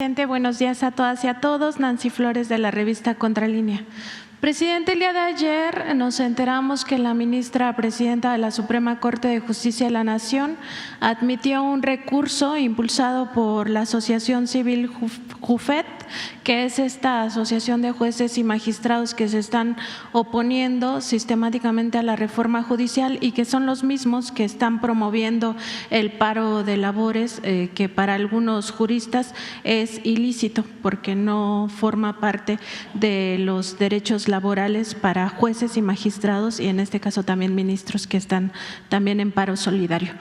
Presidente, buenos días a todas y a todos. Nancy Flores de la revista Contralínea. Presidente, el día de ayer nos enteramos que la ministra presidenta de la Suprema Corte de Justicia de la Nación admitió un recurso impulsado por la Asociación Civil JUFET, que es esta asociación de jueces y magistrados que se están oponiendo sistemáticamente a la reforma judicial y que son los mismos que están promoviendo el paro de labores, que para algunos juristas es ilícito porque no forma parte de los derechos laborales para jueces y magistrados y en este caso también ministros que están también en paro solidario.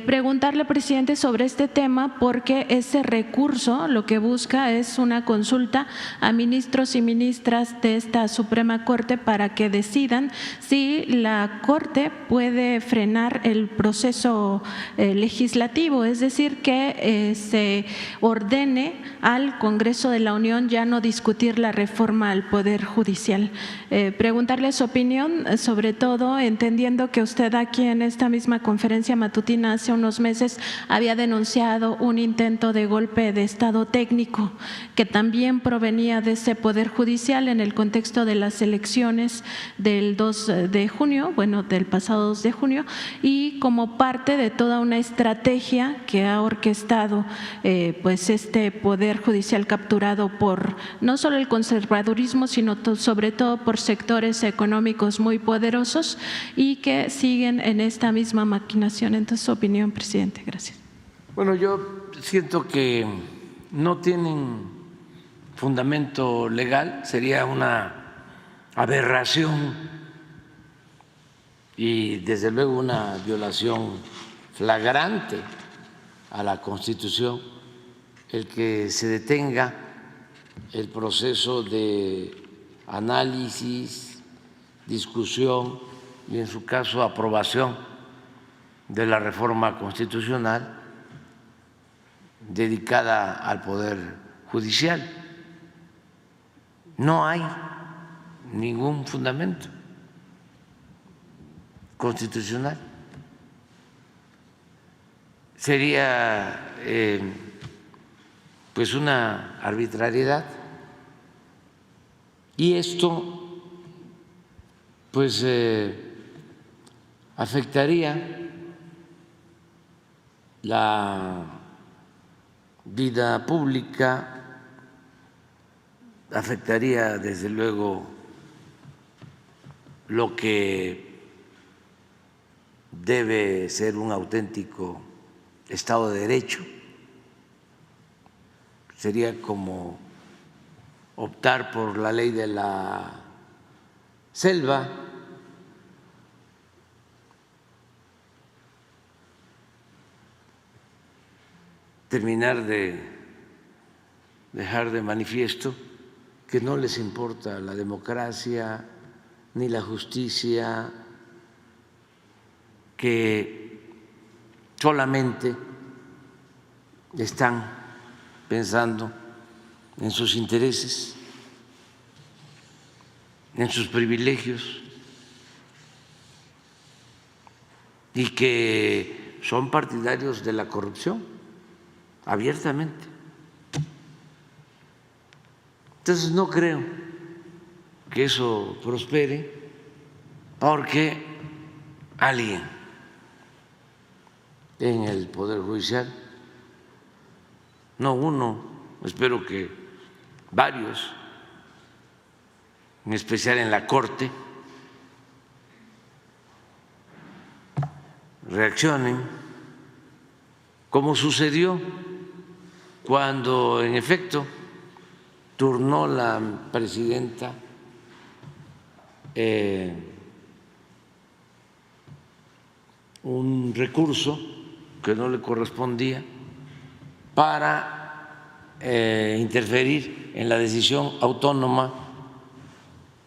Preguntarle, presidente, sobre este tema porque ese recurso lo que busca es una consulta a ministros y ministras de esta Suprema Corte para que decidan si la Corte puede frenar el proceso legislativo, es decir, que se ordene al Congreso de la Unión ya no discutir la reforma al Poder Judicial. Preguntarle su opinión, sobre todo entendiendo que usted aquí en esta misma conferencia matutina hace unos meses había denunciado un intento de golpe de Estado técnico que también provenía de ese Poder Judicial en el contexto de las elecciones del 2 de junio, bueno, del pasado 2 de junio, y como parte de toda una estrategia que ha orquestado pues este Poder Judicial capturado por no solo el conservadurismo, sino sobre todo por sectores económicos muy poderosos y que siguen en esta misma maquinación. Entonces, su opinión, presidente. Gracias. Bueno, yo siento que no tienen fundamento legal, sería una aberración y desde luego una violación flagrante a la Constitución el que se detenga el proceso de análisis, discusión y en su caso aprobación de la reforma constitucional dedicada al Poder Judicial. No hay ningún fundamento constitucional. Sería pues una arbitrariedad y esto pues afectaría la vida pública, afectaría desde luego lo que debe ser un auténtico Estado de Derecho. Sería como optar por la ley de la selva, terminar de dejar de manifiesto que no les importa la democracia ni la justicia, que solamente están pensando en sus intereses, en sus privilegios y que son partidarios de la corrupción abiertamente. Entonces no creo que eso prospere porque alguien en el Poder Judicial, no uno, espero que varios, en especial en la Corte, reaccionen, como sucedió cuando en efecto turnó la presidenta un recurso que no le correspondía para interferir en la decisión autónoma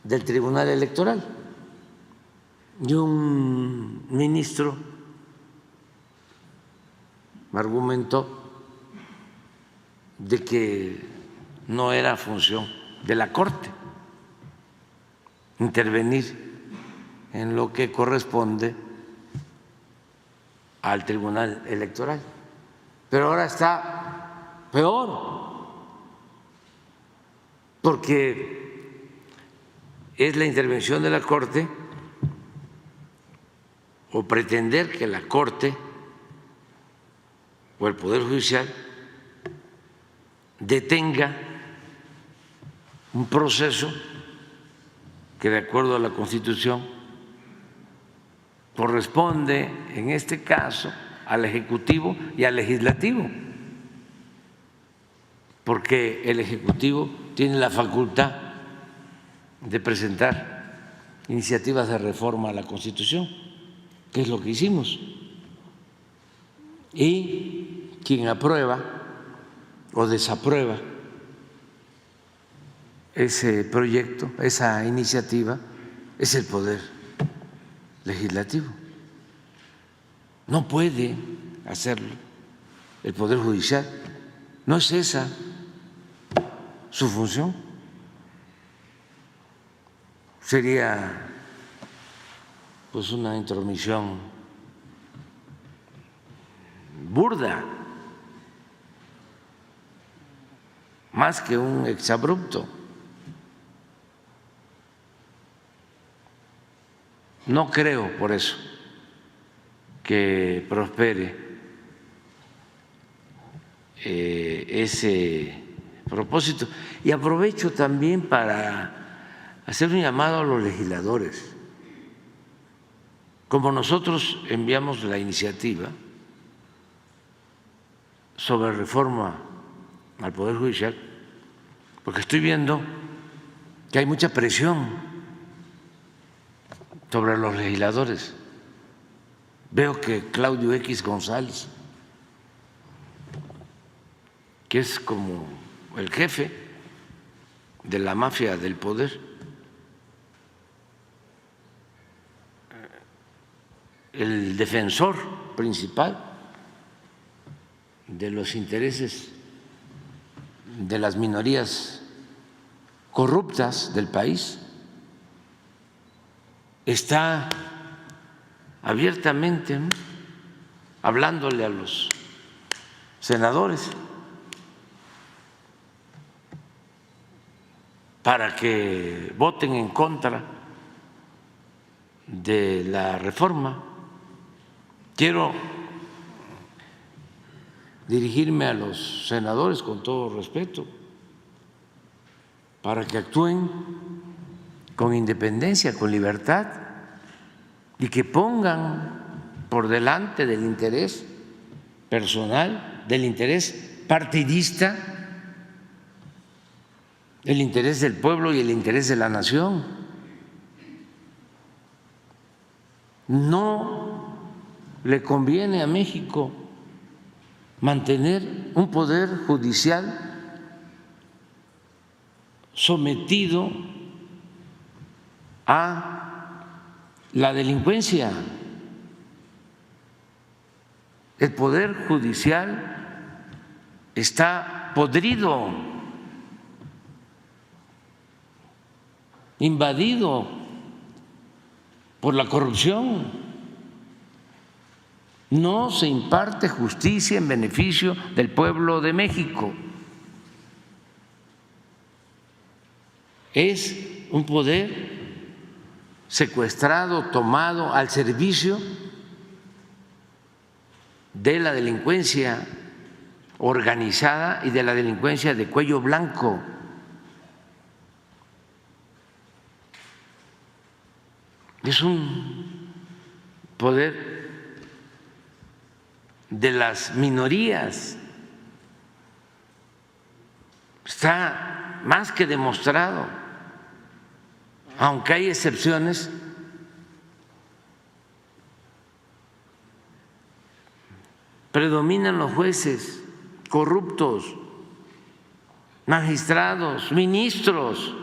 del Tribunal Electoral. Y un ministro argumentó de que no era función de la Corte intervenir en lo que corresponde al Tribunal Electoral. Pero ahora está peor, porque es la intervención de la Corte o pretender que la Corte o el Poder Judicial detenga un proceso que, de acuerdo a la Constitución, corresponde en este caso al Ejecutivo y al Legislativo, porque el Ejecutivo tiene la facultad de presentar iniciativas de reforma a la Constitución, que es lo que hicimos, y quien aprueba o desaprueba ese proyecto, esa iniciativa, es el Poder Legislativo. No puede hacerlo el Poder Judicial, no es esa su función. Sería pues una intromisión burda, más que un exabrupto. No creo por eso que prospere ese propósito. Y aprovecho también para hacer un llamado a los legisladores. Como nosotros enviamos la iniciativa sobre reforma al Poder Judicial, porque estoy viendo que hay mucha presión sobre los legisladores. Veo que Claudio X González, que es como el jefe de la mafia del poder, el defensor principal de los intereses de las minorías corruptas del país, está abiertamente, ¿no?, hablándole a los senadores para que voten en contra de la reforma. Quiero dirigirme a los senadores con todo respeto para que actúen con independencia, con libertad, y que pongan por delante del interés personal, del interés partidista, el interés del pueblo y el interés de la nación. No le conviene a México mantener un poder judicial sometido a la delincuencia. El Poder Judicial está podrido, invadido por la corrupción. No se imparte justicia en beneficio del pueblo de México. Es un poder secuestrado, tomado al servicio de la delincuencia organizada y de la delincuencia de cuello blanco. Es un poder de las minorías. Está más que demostrado, aunque hay excepciones. Predominan los jueces corruptos, magistrados, ministros.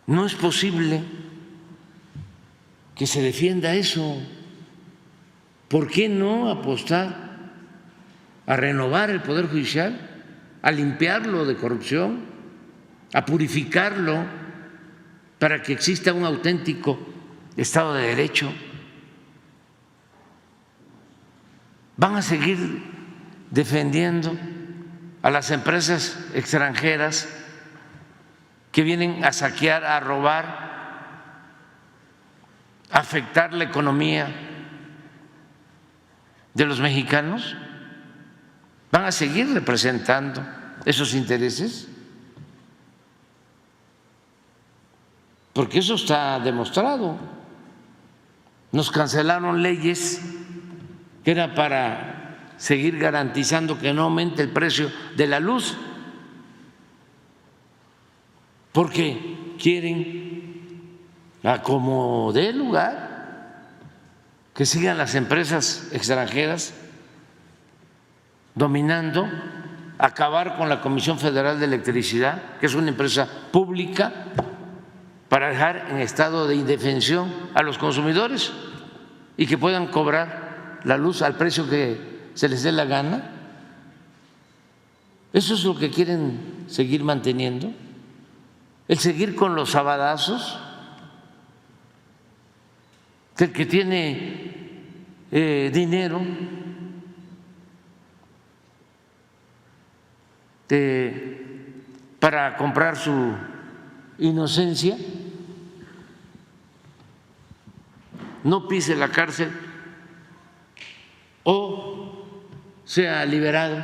No es posible que se defienda eso. ¿Por qué no apostar a renovar el Poder Judicial, a limpiarlo de corrupción, a purificarlo para que exista un auténtico Estado de Derecho? Van a seguir defendiendo a las empresas extranjeras que vienen a saquear, a robar, a afectar la economía de los mexicanos? ¿Van a seguir representando esos intereses? Porque eso está demostrado. Nos cancelaron leyes que era para seguir garantizando que no aumente el precio de la luz, porque quieren, a como dé lugar, que sigan las empresas extranjeras dominando, acabar con la Comisión Federal de Electricidad, que es una empresa pública, para dejar en estado de indefensión a los consumidores y que puedan cobrar la luz al precio que se les dé la gana. ¿Eso es lo que quieren seguir manteniendo? ¿El seguir con los sabadazos? El que tiene dinero para comprar su inocencia, no pise la cárcel o sea liberado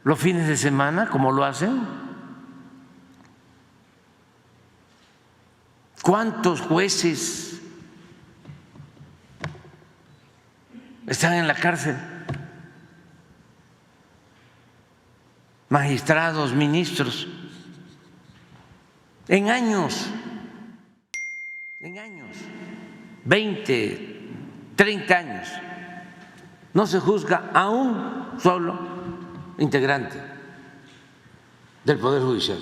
los fines de semana, como lo hacen. ¿Cuántos jueces están en la cárcel? Magistrados, ministros, en años, 20, 30 años, no se juzga a un solo integrante del Poder Judicial.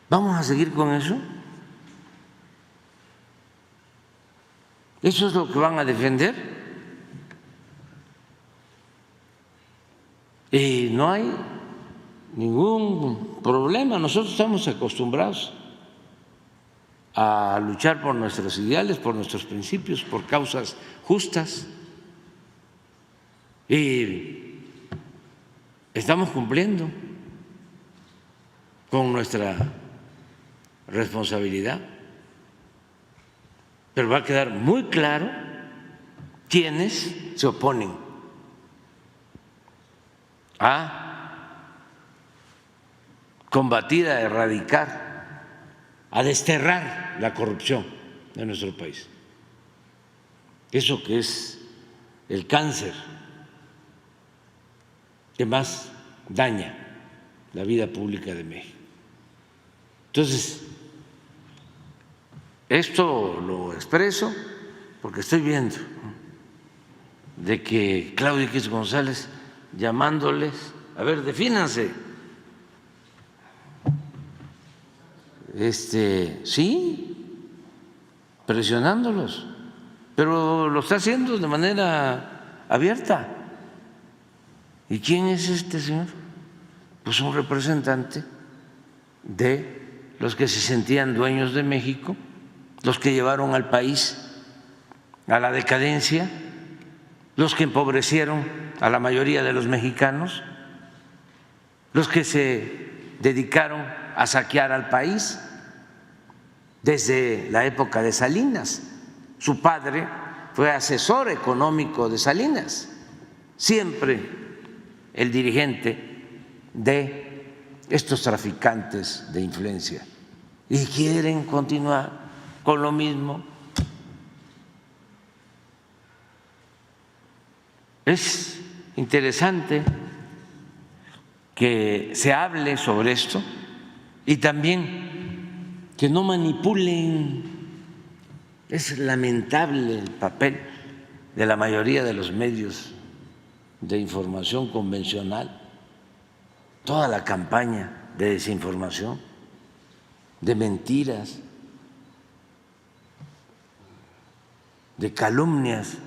¿Vamos a seguir con eso? ¿Eso es lo que van a defender? Y no hay ningún problema. Nosotros estamos acostumbrados a luchar por nuestros ideales, por nuestros principios, por causas justas. Y estamos cumpliendo con nuestra responsabilidad. Pero va a quedar muy claro quiénes se oponen a combatir, a erradicar, a desterrar la corrupción de nuestro país. Eso que es el cáncer que más daña la vida pública de México. Entonces, esto lo expreso porque estoy viendo de que Claudio X González llamándoles, a ver, defínanse. Sí, presionándolos, pero lo está haciendo de manera abierta. ¿Y quién es este señor? Pues un representante de los que se sentían dueños de México, los que llevaron al país a la decadencia, los que empobrecieron a la mayoría de los mexicanos, los que se dedicaron a saquear al país desde la época de Salinas. Su padre fue asesor económico de Salinas, siempre el dirigente de estos traficantes de influencia, y quieren continuar con lo mismo. Es interesante que se hable sobre esto y también que no manipulen. Es lamentable el papel de la mayoría de los medios de información convencional, toda la campaña de desinformación, de mentiras, de calumnias.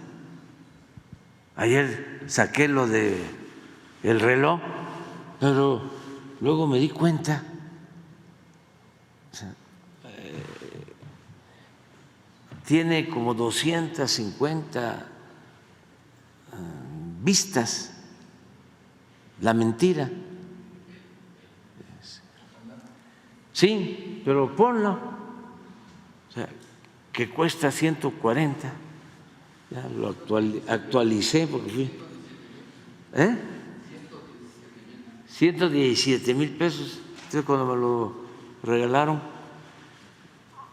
Ayer saqué lo de el reloj, pero luego me di cuenta, tiene como 250 vistas la mentira. Sí, pero ponlo. O sea, que cuesta 140. Ya lo actualicé porque fui. 117,000 pesos. Entonces, cuando me lo regalaron,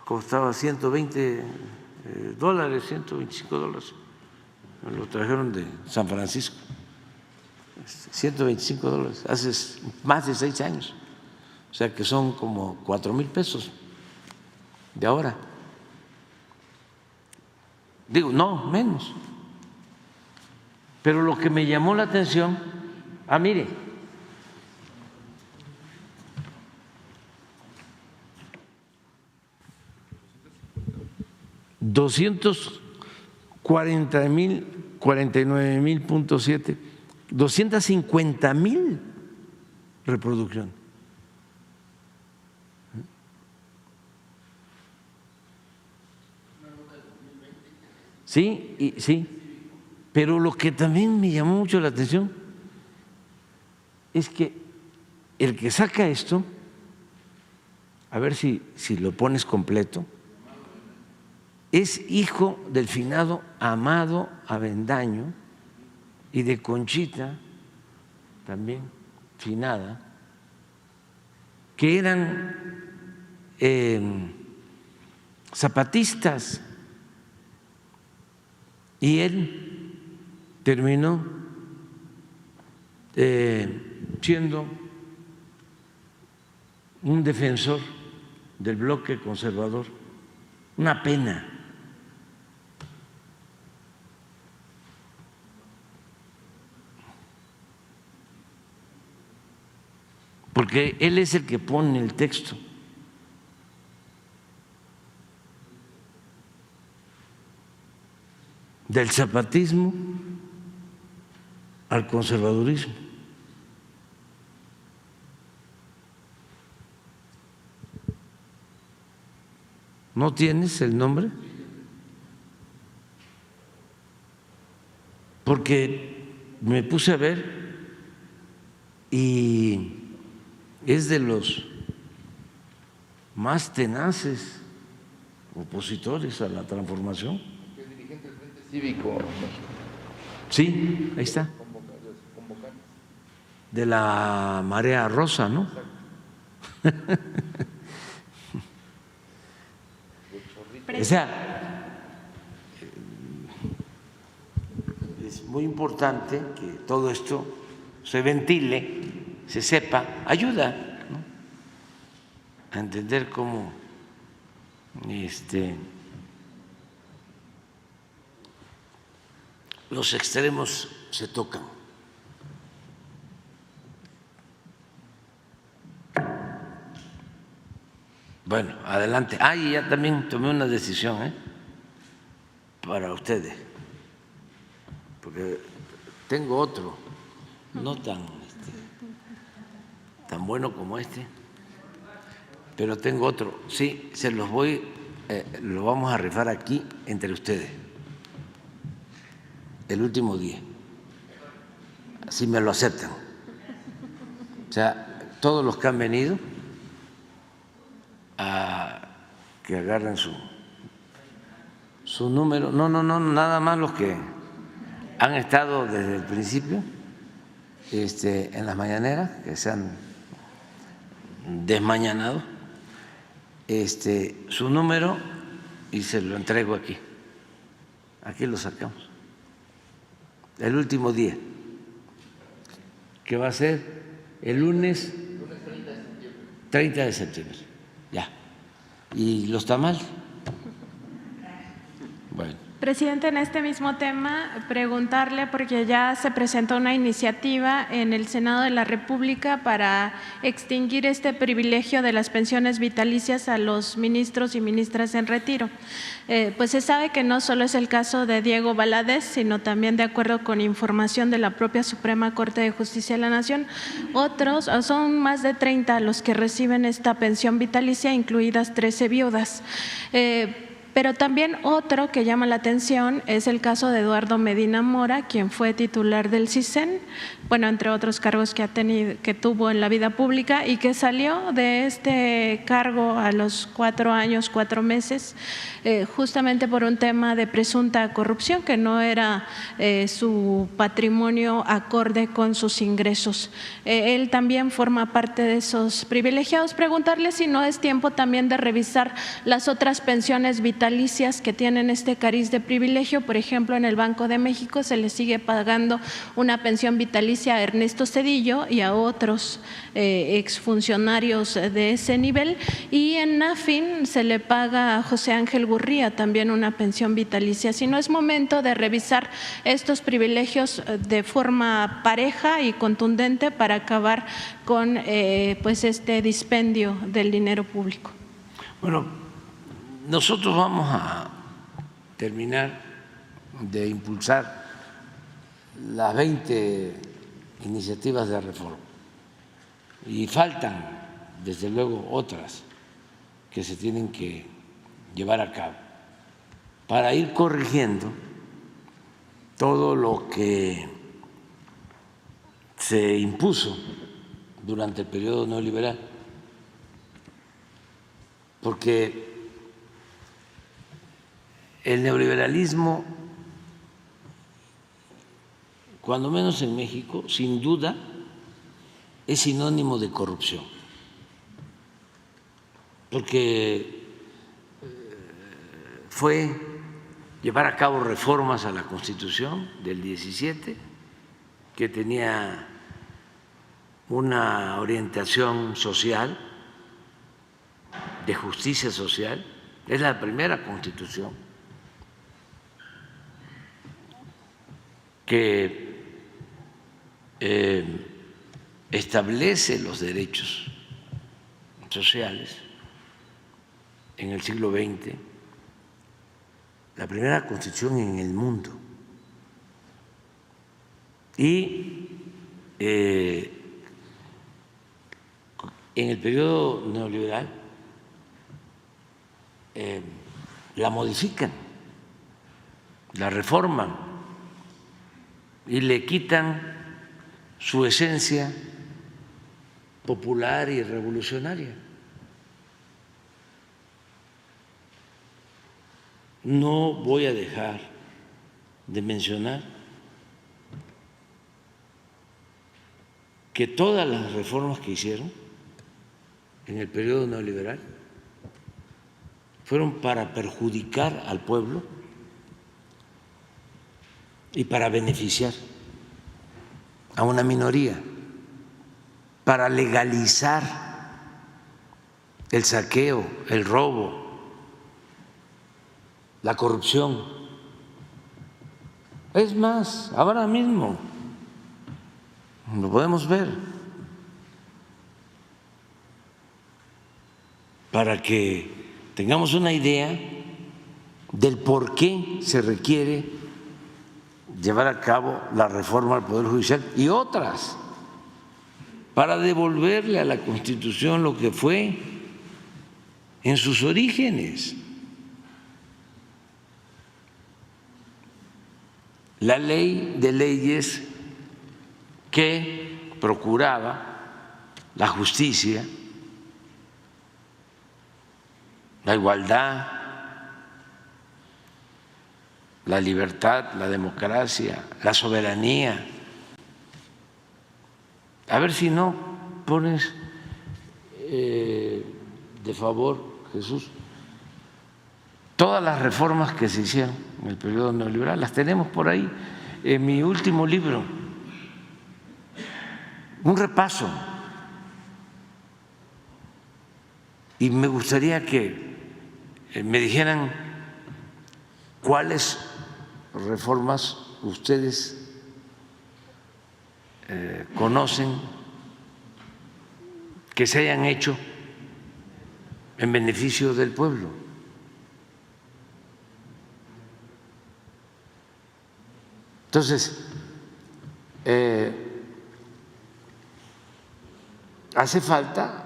costaba $120, $125. Me lo trajeron de San Francisco. $125, hace más de 6 años. O sea que son como 4,000 pesos de ahora. Digo, no, menos. Pero lo que me llamó la atención, mire, $249,000.7, 250,000 reproducciones. Sí, sí, pero lo que también me llamó mucho la atención es que el que saca esto, a ver si lo pones completo, es hijo del finado Amado Avendaño y de Conchita, también finada, que eran zapatistas. Y él terminó siendo un defensor del bloque conservador. Una pena. Porque él es el que pone el texto. Del zapatismo al conservadurismo. ¿No tienes el nombre? Porque me puse a ver y es de los más tenaces opositores a la transformación. Cívico. Sí, ahí está. De la Marea Rosa, ¿no? O sea, es muy importante que todo esto se ventile, se sepa, ayuda, ¿no?, a entender cómo los extremos se tocan. Bueno, adelante. Y ya también tomé una decisión para ustedes, porque tengo otro, no tan bueno como este, pero tengo otro. Sí, se los voy, lo vamos a rifar aquí entre ustedes. El último día, si me lo aceptan. O sea, todos los que han venido a que agarren su número, no, nada más los que han estado desde el principio en las mañaneras, que se han desmañanado, su número, y se lo entrego aquí. Aquí lo sacamos. El último día, que va a ser el lunes 30 de septiembre. Ya. ¿Y los tamales? Bueno. Presidente, en este mismo tema, preguntarle, porque ya se presentó una iniciativa en el Senado de la República para extinguir este privilegio de las pensiones vitalicias a los ministros y ministras en retiro. Pues se sabe que no solo es el caso de Diego Valadez, sino también, de acuerdo con información de la propia Suprema Corte de Justicia de la Nación, otros, son más de 30 los que reciben esta pensión vitalicia, incluidas 13 viudas. Pero también otro que llama la atención es el caso de Eduardo Medina Mora, quien fue titular del CISEN, bueno, entre otros cargos que tuvo en la vida pública y que salió de este cargo a los 4 años, 4 meses, justamente por un tema de presunta corrupción, que no era su patrimonio acorde con sus ingresos. Él también forma parte de esos privilegiados. Preguntarle si no es tiempo también de revisar las otras pensiones vitalicias que tienen este cariz de privilegio. Por ejemplo, en el Banco de México se le sigue pagando una pensión vitalicia a Ernesto Zedillo y a otros exfuncionarios de ese nivel, y en NAFIN se le paga a José Ángel Gurría también una pensión vitalicia. Si no es momento de revisar estos privilegios de forma pareja y contundente para acabar con pues este dispendio del dinero público. Bueno, nosotros vamos a terminar de impulsar las 20 iniciativas de reforma y faltan, desde luego, otras que se tienen que llevar a cabo para ir corrigiendo todo lo que se impuso durante el periodo neoliberal, porque el neoliberalismo, cuando menos en México, sin duda, es sinónimo de corrupción, porque fue llevar a cabo reformas a la Constitución del 17, que tenía una orientación social, de justicia social. Es la primera Constitución que establece los derechos sociales en el siglo XX, la primera Constitución en el mundo. Y en el periodo neoliberal la modifican, la reforman y le quitan su esencia popular y revolucionaria. No voy a dejar de mencionar que todas las reformas que hicieron en el periodo neoliberal fueron para perjudicar al pueblo y para beneficiar a una minoría, para legalizar el saqueo, el robo, la corrupción. Es más, ahora mismo lo podemos ver, para que tengamos una idea del por qué se requiere llevar a cabo la reforma al Poder Judicial y otras, para devolverle a la Constitución lo que fue en sus orígenes. La ley de leyes que procuraba la justicia, la igualdad, la libertad, la democracia, la soberanía. A ver si no pones de favor, Jesús, todas las reformas que se hicieron en el periodo neoliberal, las tenemos por ahí en mi último libro, un repaso. Y me gustaría que me dijeran cuáles reformas ustedes conocen que se hayan hecho en beneficio del pueblo. Entonces, hace falta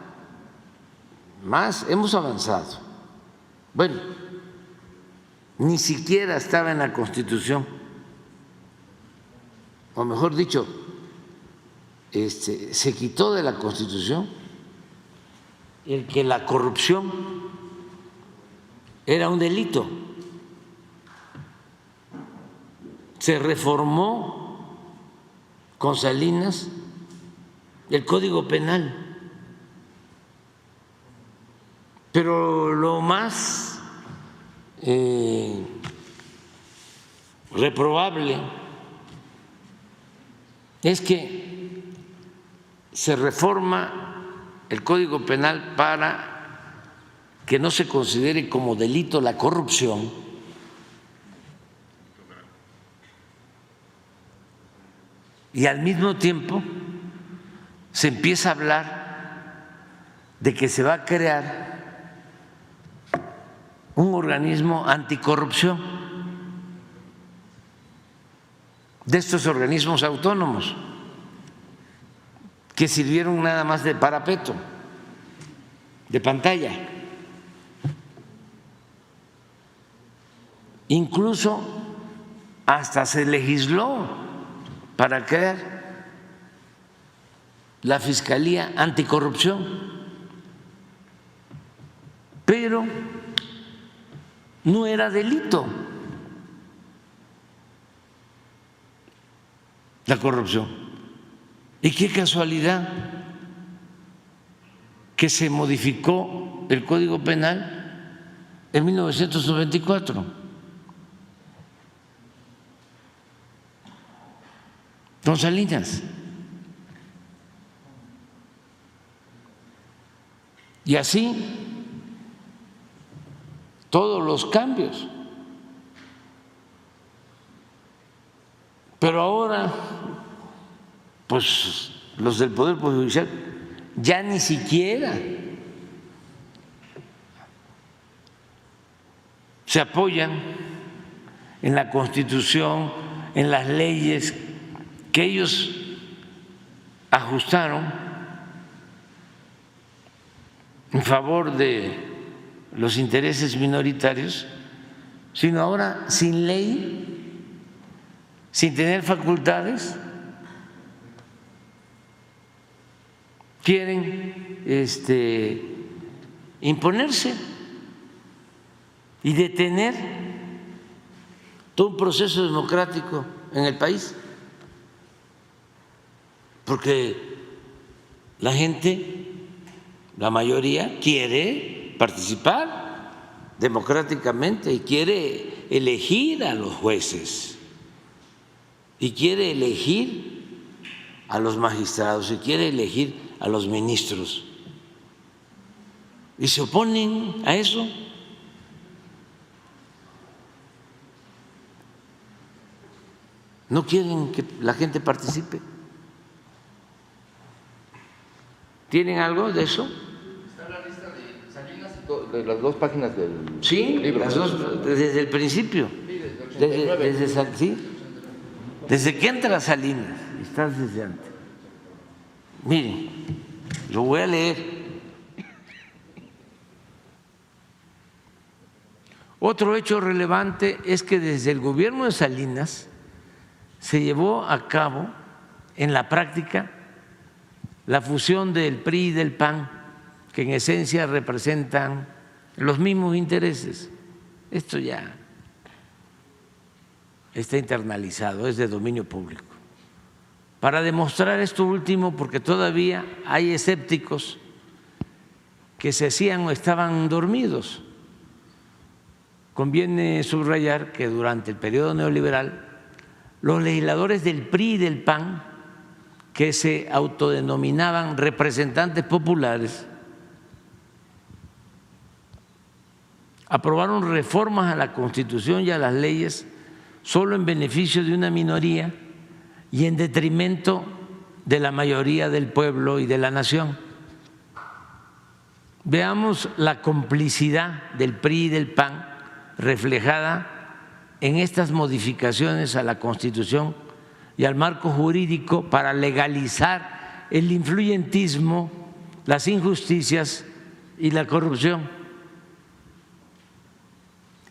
más, hemos avanzado. Bueno, ni siquiera estaba en la Constitución, o mejor dicho, se quitó de la Constitución el que la corrupción era un delito. Se reformó con Salinas el Código Penal, pero lo más reprobable es que se reforma el Código Penal para que no se considere como delito la corrupción, y al mismo tiempo se empieza a hablar de que se va a crear un organismo anticorrupción, de estos organismos autónomos que sirvieron nada más de parapeto, de pantalla. Incluso hasta se legisló para crear la Fiscalía Anticorrupción, pero no era delito la corrupción. Y qué casualidad que se modificó el Código Penal en 1994. Con Salinas. Y así todos los cambios. Pero ahora, pues los del Poder Judicial ya ni siquiera se apoyan en la Constitución, en las leyes que ellos ajustaron en favor de los intereses minoritarios, sino ahora sin ley, sin tener facultades, quieren imponerse y detener todo un proceso democrático en el país, porque la gente, la mayoría, quiere participar democráticamente y quiere elegir a los jueces y quiere elegir a los magistrados y quiere elegir a los ministros, y se oponen a eso. No quieren que la gente participe. ¿Tienen algo de eso? Está la lista de Salinas y de las dos páginas del Sí, libro. las dos, desde el principio. Sí, desde el 89. Desde que entra Salinas, estás desde antes. Miren, lo voy a leer. Otro hecho relevante es que desde el gobierno de Salinas se llevó a cabo en la práctica la fusión del PRI y del PAN, que en esencia representan los mismos intereses. Esto ya está internalizado, es de dominio público. Para demostrar esto último, porque todavía hay escépticos que se hacían o estaban dormidos, conviene subrayar que durante el periodo neoliberal los legisladores del PRI y del PAN, que se autodenominaban representantes populares, aprobaron reformas a la Constitución y a las leyes solo en beneficio de una minoría y en detrimento de la mayoría del pueblo y de la nación. Veamos la complicidad del PRI y del PAN reflejada en estas modificaciones a la Constitución y al marco jurídico para legalizar el influyentismo, las injusticias y la corrupción.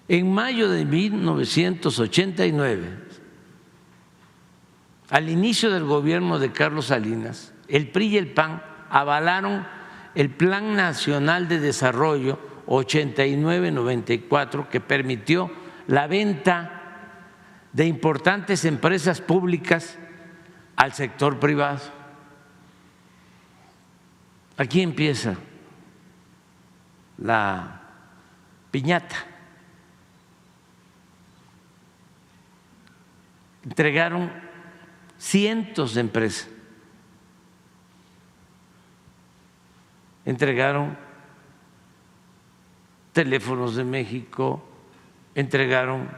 En mayo de 1989, al inicio del gobierno de Carlos Salinas, el PRI y el PAN avalaron el Plan Nacional de Desarrollo 89-94, que permitió la venta de importantes empresas públicas al sector privado. Aquí empieza la piñata. Entregaron cientos de empresas, entregaron Teléfonos de México, entregaron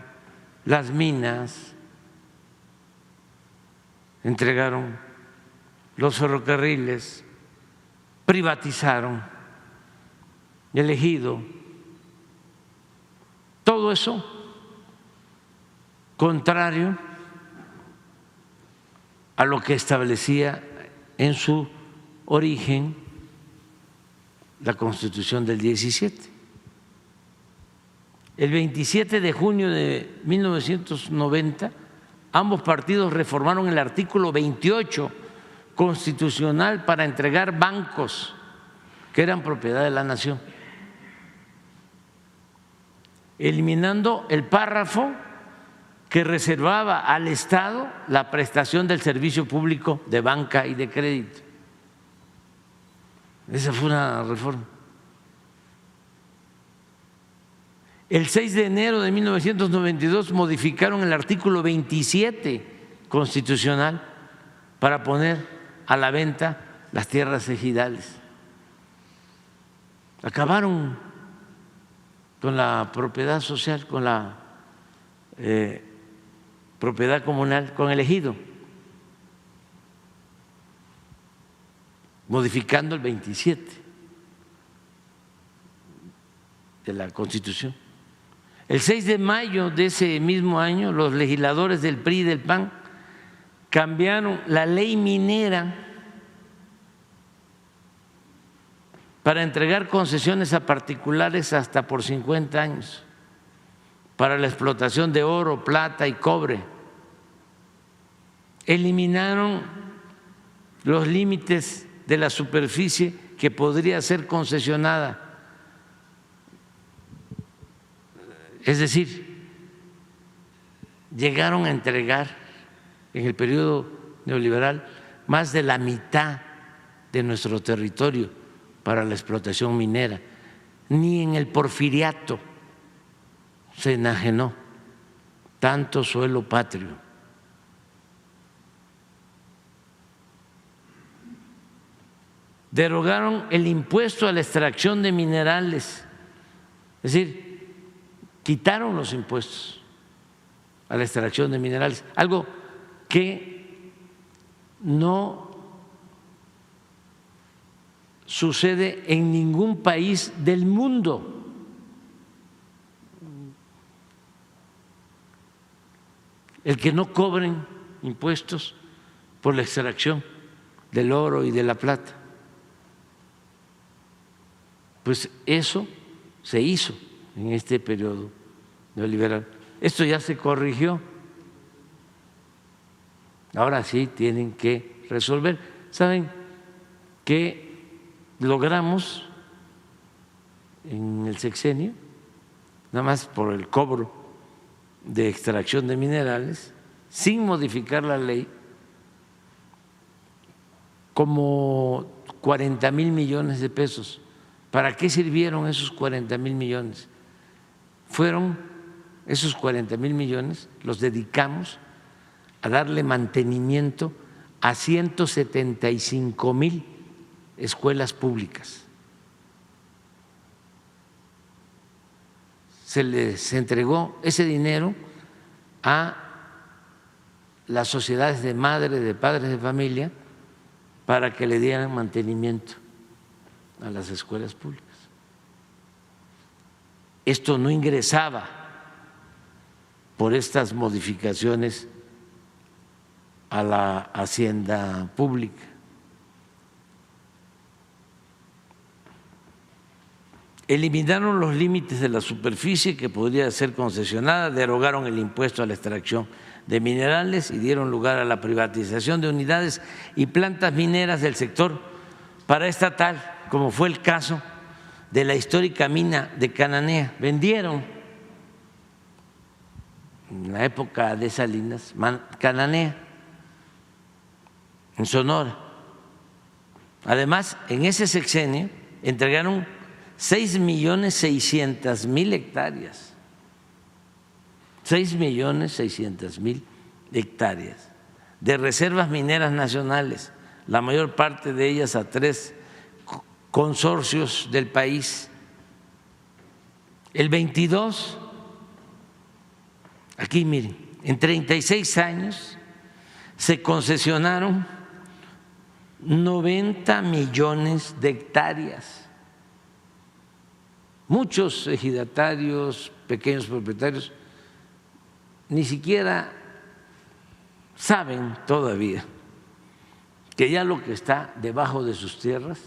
las minas, entregaron los ferrocarriles, privatizaron el Ejido. Todo eso contrario a lo que establecía en su origen la Constitución del 17. El 27 de junio de 1990, ambos partidos reformaron el artículo 28 constitucional para entregar bancos que eran propiedad de la nación, eliminando el párrafo que reservaba al Estado la prestación del servicio público de banca y de crédito. Esa fue una reforma. El 6 de enero de 1992 modificaron el artículo 27 constitucional para poner a la venta las tierras ejidales. Acabaron con la propiedad social, con la propiedad comunal, con el ejido, modificando el 27 de la Constitución. El 6 de mayo de ese mismo año, los legisladores del PRI y del PAN cambiaron la ley minera para entregar concesiones a particulares hasta por 50 años para la explotación de oro, plata y cobre. Eliminaron los límites de la superficie que podría ser concesionada. Es decir, llegaron a entregar en el periodo neoliberal más de la mitad de nuestro territorio para la explotación minera. Ni en el porfiriato se enajenó tanto suelo patrio. Derogaron el impuesto a la extracción de minerales, es decir, quitaron los impuestos a la extracción de minerales, algo que no sucede en ningún país del mundo. El que no cobren impuestos por la extracción del oro y de la plata. Pues eso se hizo en este periodo neoliberal. Esto ya se corrigió. Ahora sí tienen que resolver. ¿Saben qué logramos en el sexenio? Nada más por el cobro de extracción de minerales, sin modificar la ley, como 40,000 millones de pesos. ¿Para qué sirvieron esos 40,000 millones? Fueron esos 40,000 millones, los dedicamos a darle mantenimiento a 175,000 escuelas públicas. Se les entregó ese dinero a las sociedades de madres, de padres de familia, para que le dieran mantenimiento a las escuelas públicas. Esto no ingresaba por estas modificaciones a la hacienda pública. eliminaron los límites de la superficie que podría ser concesionada, derogaron el impuesto a la extracción de minerales y dieron lugar a la privatización de unidades y plantas mineras del sector paraestatal, como fue el caso de la histórica mina de Cananea. Vendieron en la época de Salinas Cananea, en Sonora. Además, en ese sexenio entregaron 6.600.000 hectáreas. 6.600.000 hectáreas de reservas mineras nacionales, la mayor parte de ellas a 3 consorcios del país. El 22, aquí miren, en 36 años se concesionaron 90 millones de hectáreas. Muchos ejidatarios, pequeños propietarios, ni siquiera saben todavía que ya lo que está debajo de sus tierras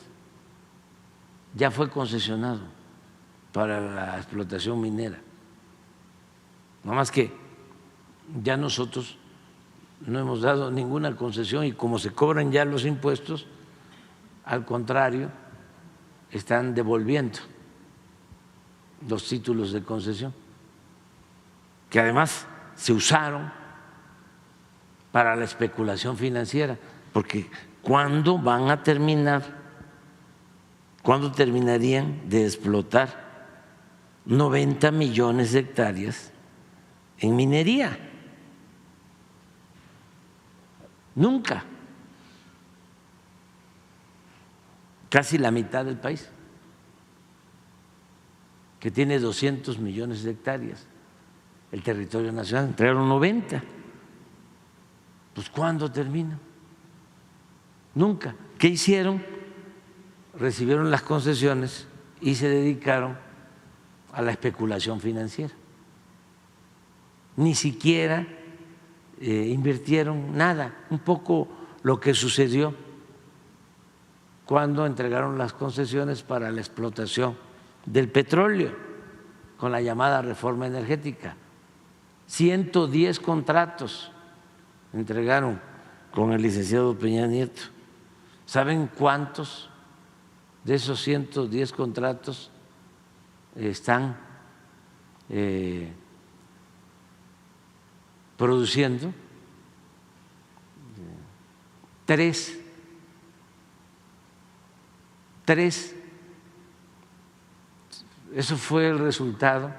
ya fue concesionado para la explotación minera. Nada más que ya nosotros no hemos dado ninguna concesión y como se cobran ya los impuestos, al contrario, están devolviendo los títulos de concesión, que además se usaron para la especulación financiera, porque ¿cuándo van a terminar? ¿Cuándo terminarían de explotar 90 millones de hectáreas en minería? Nunca. Casi la mitad del país, que tiene 200 millones de hectáreas, el territorio nacional, entregaron 90. Pues ¿cuándo termina? Nunca. ¿Qué hicieron? Recibieron las concesiones y se dedicaron a la especulación financiera. Ni siquiera invirtieron nada, un poco lo que sucedió cuando entregaron las concesiones para la explotación del petróleo con la llamada reforma energética. 110 contratos entregaron con el licenciado Peña Nieto. ¿Saben cuántos de esos 110 contratos están produciendo? 3. Eso fue el resultado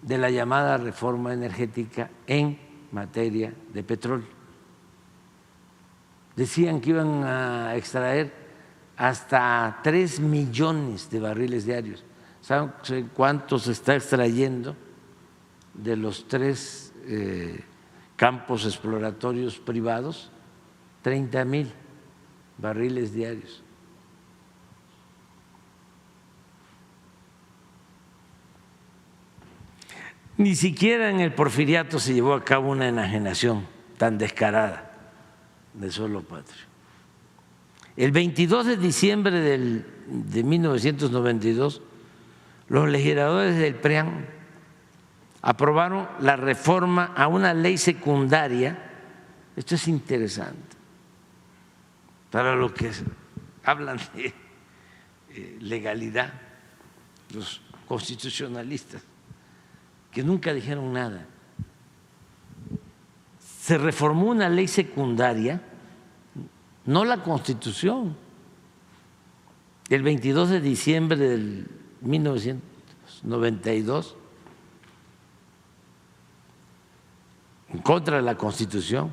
de la llamada reforma energética en materia de petróleo. Decían que iban a extraer hasta 3 millones de barriles diarios. ¿Saben cuánto se está extrayendo de los 3 campos exploratorios privados? 30,000 barriles diarios. Ni siquiera en el Porfiriato se llevó a cabo una enajenación tan descarada de suelo patrio. El 22 de diciembre de 1992, los legisladores del PRIAN aprobaron la reforma a una ley secundaria. Esto es interesante para los que hablan de legalidad, los constitucionalistas, que nunca dijeron nada. Se reformó una ley secundaria, no la Constitución. El 22 de diciembre del 1992, en contra de la Constitución,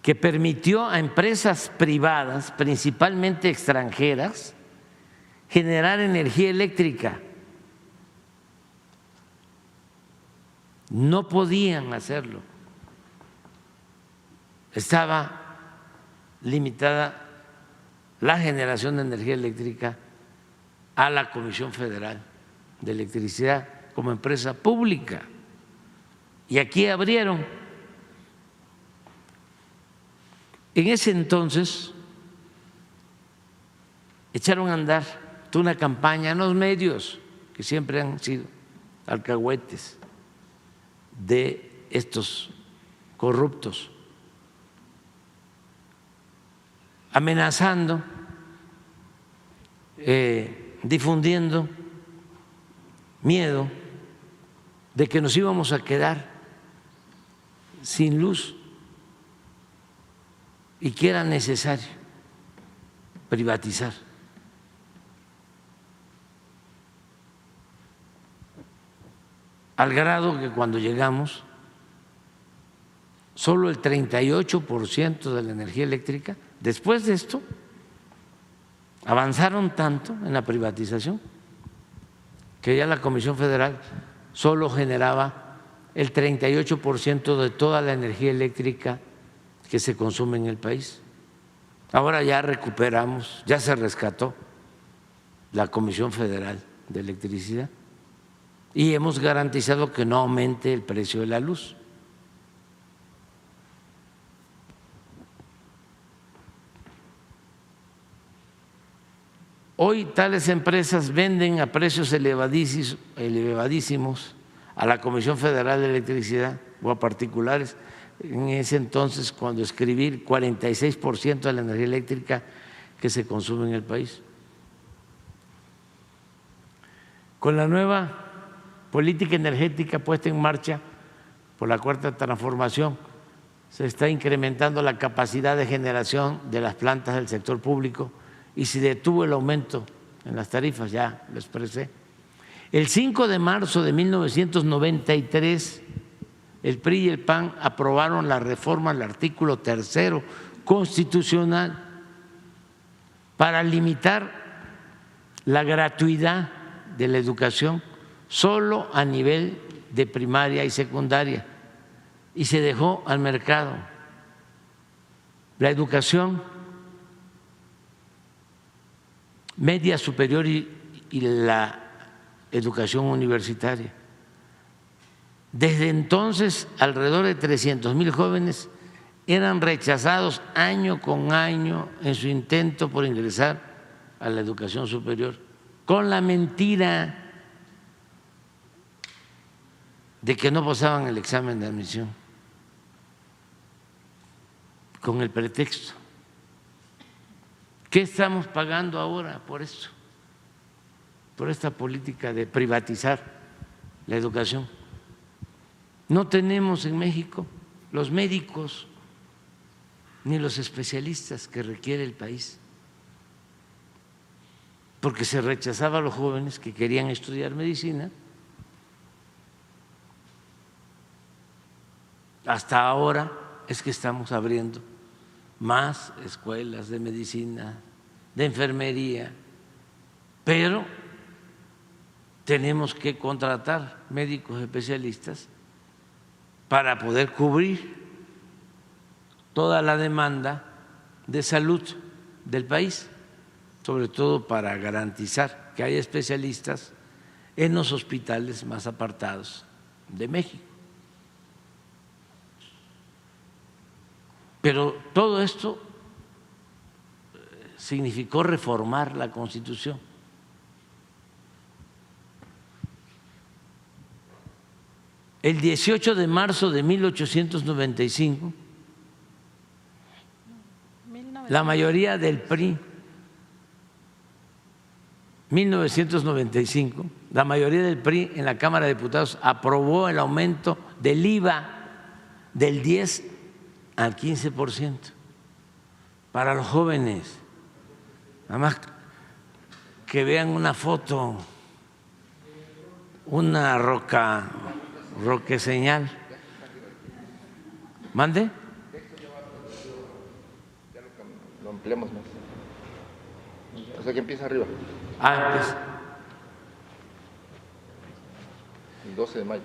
que permitió a empresas privadas, principalmente extranjeras, generar energía eléctrica. No podían hacerlo. Estaba limitada la generación de energía eléctrica a la Comisión Federal de Electricidad como empresa pública. Y aquí abrieron. En ese entonces echaron a andar toda una campaña en los medios que siempre han sido alcahuetes de estos corruptos, amenazando, difundiendo miedo de que nos íbamos a quedar sin luz y que era necesario privatizar. Al grado que cuando llegamos, solo el 38% de la energía eléctrica, después de esto, avanzaron tanto en la privatización que ya la Comisión Federal solo generaba el 38% de toda la energía eléctrica que se consume en el país. Ahora ya recuperamos, ya se rescató la Comisión Federal de Electricidad y hemos garantizado que no aumente el precio de la luz. Hoy tales empresas venden a precios elevadísimos a la Comisión Federal de Electricidad o a particulares. En ese entonces, cuando escribí, 46% de la energía eléctrica que se consume en el país. Con la nueva política energética puesta en marcha por la Cuarta Transformación, se está incrementando la capacidad de generación de las plantas del sector público y se detuvo el aumento en las tarifas, ya lo expresé. El 5 de marzo de 1993, el PRI y el PAN aprobaron la reforma al artículo 3º constitucional para limitar la gratuidad de la educación solo a nivel de primaria y secundaria y se dejó al mercado la educación media superior y la educación universitaria. Desde entonces, alrededor de 300,000 jóvenes eran rechazados año con año en su intento por ingresar a la educación superior, con la mentira de que no pasaban el examen de admisión, con el pretexto. ¿Qué estamos pagando ahora por esto? Por esta política de privatizar la educación. No tenemos en México los médicos ni los especialistas que requiere el país, porque se rechazaba a los jóvenes que querían estudiar medicina. Hasta ahora es que estamos abriendo más escuelas de medicina, de enfermería, pero tenemos que contratar médicos especialistas para poder cubrir toda la demanda de salud del país, sobre todo para garantizar que haya especialistas en los hospitales más apartados de México. Pero todo esto significó reformar la Constitución. El 18 de marzo de 1895, la mayoría del PRI, 1995, la mayoría del PRI en la Cámara de Diputados aprobó el aumento del IVA del 10 al 15% para los jóvenes. Nada más que vean una foto, una roqueseñal. ¿Mande? Lo ampliamos más. O sea que empieza arriba. Antes. El 12 de mayo.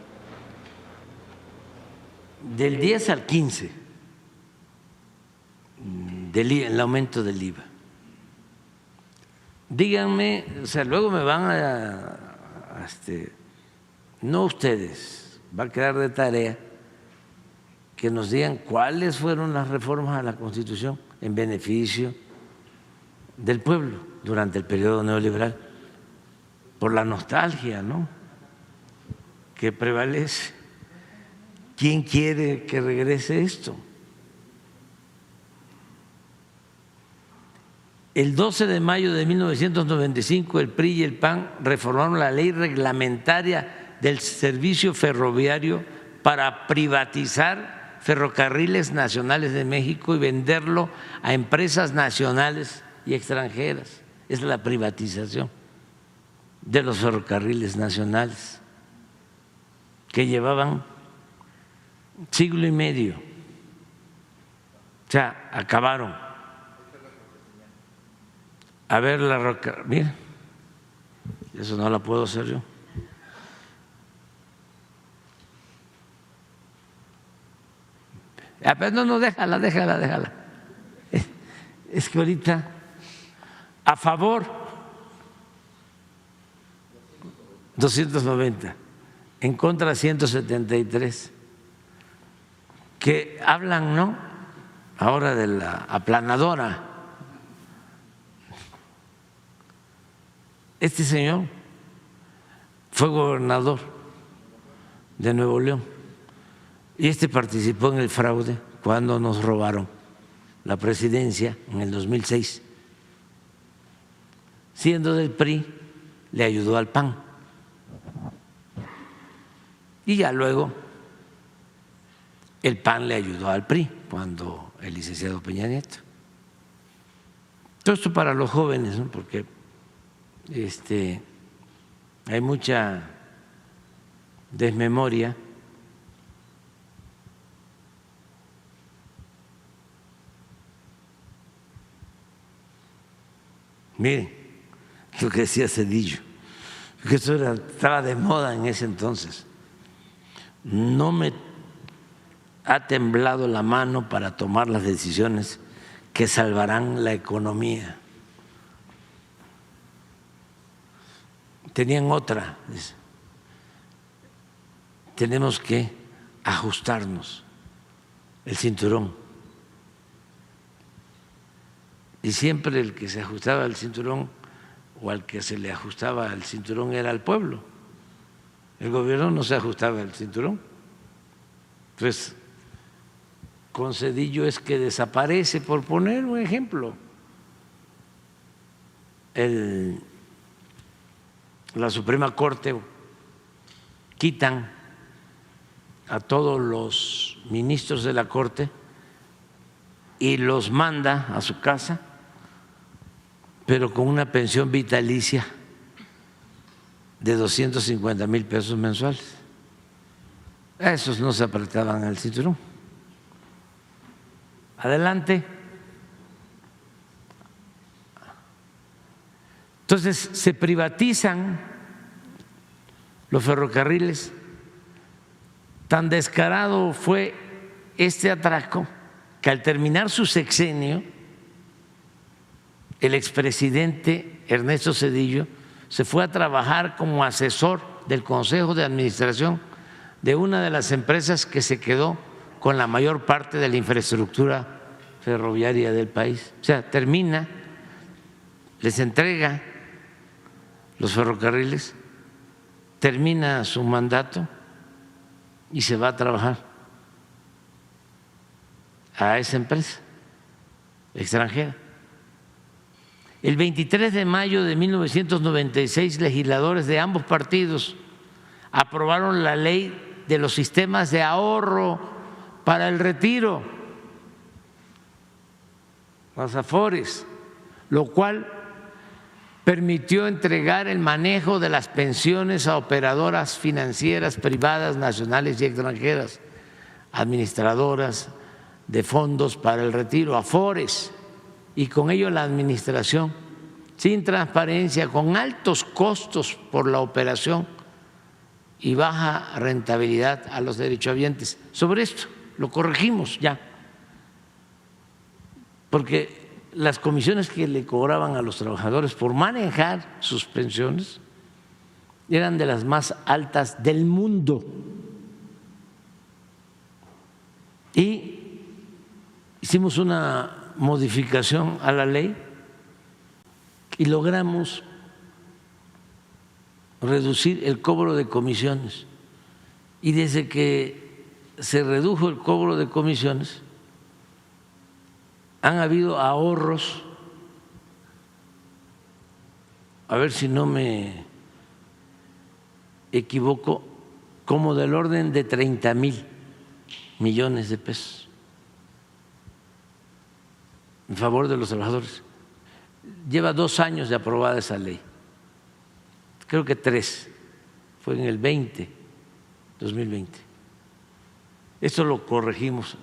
Del 10 al 15. El aumento del IVA. Díganme, o sea, luego me van no ustedes, va a quedar de tarea que nos digan cuáles fueron las reformas a la Constitución en beneficio del pueblo durante el periodo neoliberal. por la nostalgia, ¿no?, que prevalece. ¿Quién quiere que regrese esto? El 12 de mayo de 1995 el PRI y el PAN reformaron la ley reglamentaria del servicio ferroviario para privatizar Ferrocarriles Nacionales de México y venderlo a empresas nacionales y extranjeras. Es la privatización de los ferrocarriles nacionales, que llevaban siglo y medio. O sea, acabaron. A ver la roca, mira, eso no la puedo hacer yo. No, déjala. Es que ahorita, a favor, 290, en contra 173, que hablan, ¿no?, ahora de la aplanadora. Este señor fue gobernador de Nuevo León y participó en el fraude cuando nos robaron la presidencia en el 2006. Siendo del PRI, le ayudó al PAN. Y ya luego el PAN le ayudó al PRI cuando el licenciado Peña Nieto. Todo esto para los jóvenes, ¿no?, porque hay mucha desmemoria. Miren lo que decía Zedillo, que eso estaba de moda en ese entonces. No me ha temblado la mano para tomar las decisiones que salvarán la economía. Tenían otra, tenemos que ajustarnos el cinturón. Y siempre el que se ajustaba el cinturón o al que se le ajustaba el cinturón era al pueblo. El gobierno no se ajustaba el cinturón. Pues con Zedillo es que desaparece, por poner un ejemplo, la Suprema Corte, quitan a todos los ministros de la Corte y los manda a su casa, pero con una pensión vitalicia de 250,000 pesos mensuales. A esos no se apretaban el cinturón. Adelante. Entonces se privatizan los ferrocarriles. Tan descarado fue este atraco que al terminar su sexenio, el expresidente Ernesto Zedillo se fue a trabajar como asesor del Consejo de Administración de una de las empresas que se quedó con la mayor parte de la infraestructura ferroviaria del país. O sea, termina, les entrega los ferrocarriles, termina su mandato y se va a trabajar a esa empresa extranjera. El 23 de mayo de 1996, legisladores de ambos partidos aprobaron la ley de los sistemas de ahorro para el retiro, los Afores, lo cual permitió entregar el manejo de las pensiones a operadoras financieras privadas, nacionales y extranjeras, administradoras de fondos para el retiro, Afores, y con ello la administración, sin transparencia, con altos costos por la operación y baja rentabilidad a los derechohabientes. Sobre esto lo corregimos ya, porque las comisiones que le cobraban a los trabajadores por manejar sus pensiones eran de las más altas del mundo. Y hicimos una modificación a la ley y logramos reducir el cobro de comisiones. Y desde que se redujo el cobro de comisiones, han habido ahorros, a ver si no me equivoco, como del orden de 30,000 millones de pesos en favor de los trabajadores. Lleva 2 años de aprobada esa ley, creo que 3, fue en el 2020. Esto lo corregimos.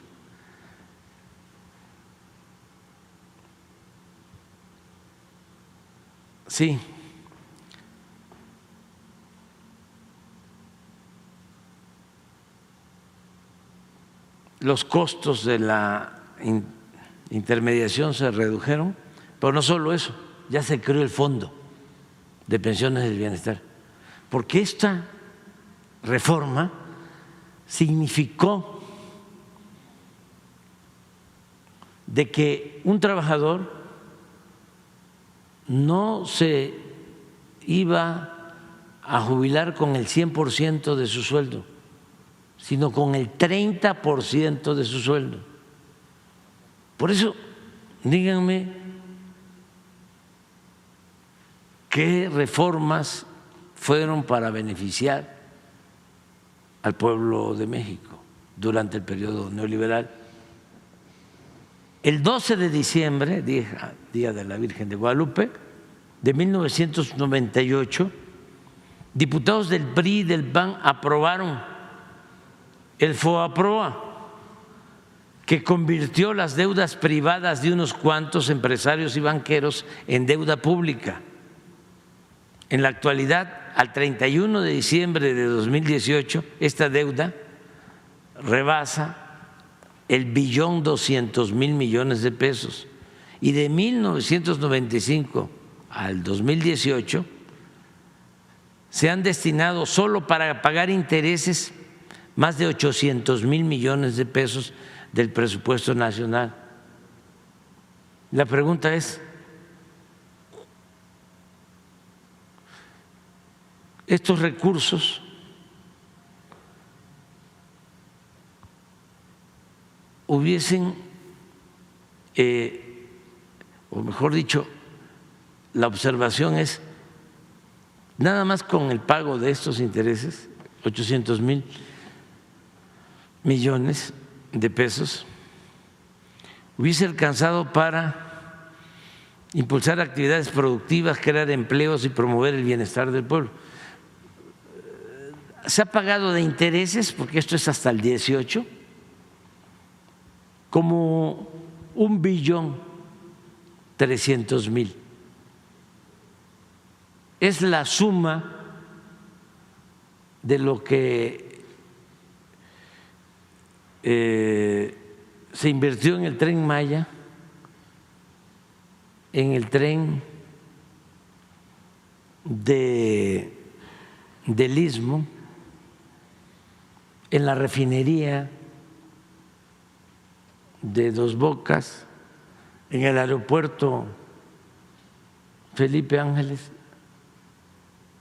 Sí. Los costos de la intermediación se redujeron, pero no solo eso, ya se creó el Fondo de Pensiones del Bienestar, porque esta reforma significó de que un trabajador no se iba a jubilar con el 100% de su sueldo, sino con el 30% de su sueldo. Por eso, díganme qué reformas fueron para beneficiar al pueblo de México durante el periodo neoliberal. El 12 de diciembre, Día de la Virgen de Guadalupe, de 1998, diputados del PRI y del PAN aprobaron el FOAPROA, que convirtió las deudas privadas de unos cuantos empresarios y banqueros en deuda pública. En la actualidad, al 31 de diciembre de 2018, esta deuda rebasa el 1.200.000.000.000 de pesos, y de 1995 al 2018 se han destinado solo para pagar intereses más de 800.000 millones de pesos del presupuesto nacional. La pregunta es, estos recursos hubiesen, o mejor dicho, la observación es, nada más con el pago de estos intereses, 800.000 millones de pesos, hubiese alcanzado para impulsar actividades productivas, crear empleos y promover el bienestar del pueblo. Se ha pagado de intereses, porque esto es hasta el 18, como 1.300.000.000. Es la suma de lo que se invirtió en el Tren Maya, en el tren del Istmo, en la refinería de Dos Bocas, en el aeropuerto Felipe Ángeles,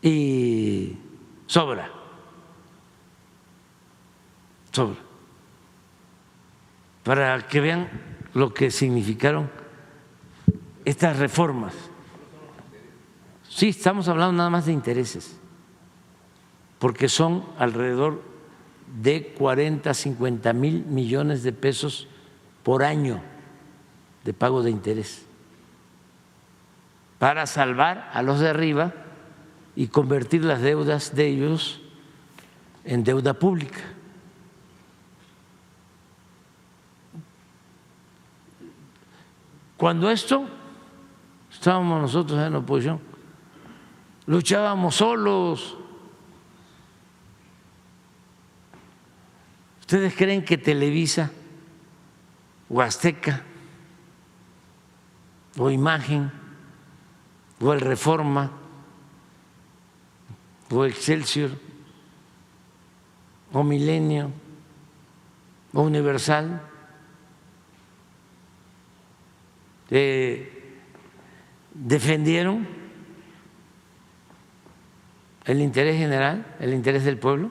y sobra. Para que vean lo que significaron estas reformas. Sí, estamos hablando nada más de intereses, porque son alrededor de 40-50.000 millones de pesos por año de pago de interés, para salvar a los de arriba y convertir las deudas de ellos en deuda pública. Cuando esto estábamos nosotros en la oposición, luchábamos solos. ¿Ustedes creen que Televisa o Azteca o Imagen o el Reforma o Excelsior o Milenio o Universal defendieron el interés general, el interés del pueblo?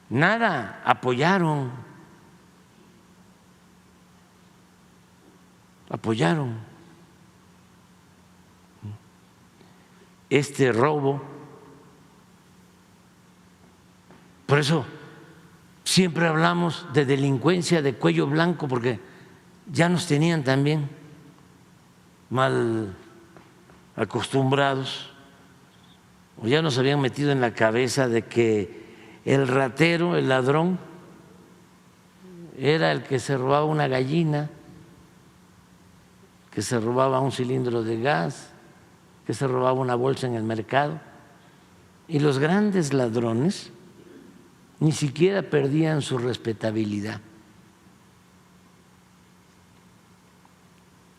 Nada, apoyaron este robo. Por eso siempre hablamos de delincuencia de cuello blanco, porque ya nos tenían también mal acostumbrados, o ya nos habían metido en la cabeza de que el ratero, el ladrón, era el que se robaba una gallina, que se robaba un cilindro de gas, que se robaba una bolsa en el mercado. Y los grandes ladrones ni siquiera perdían su respetabilidad.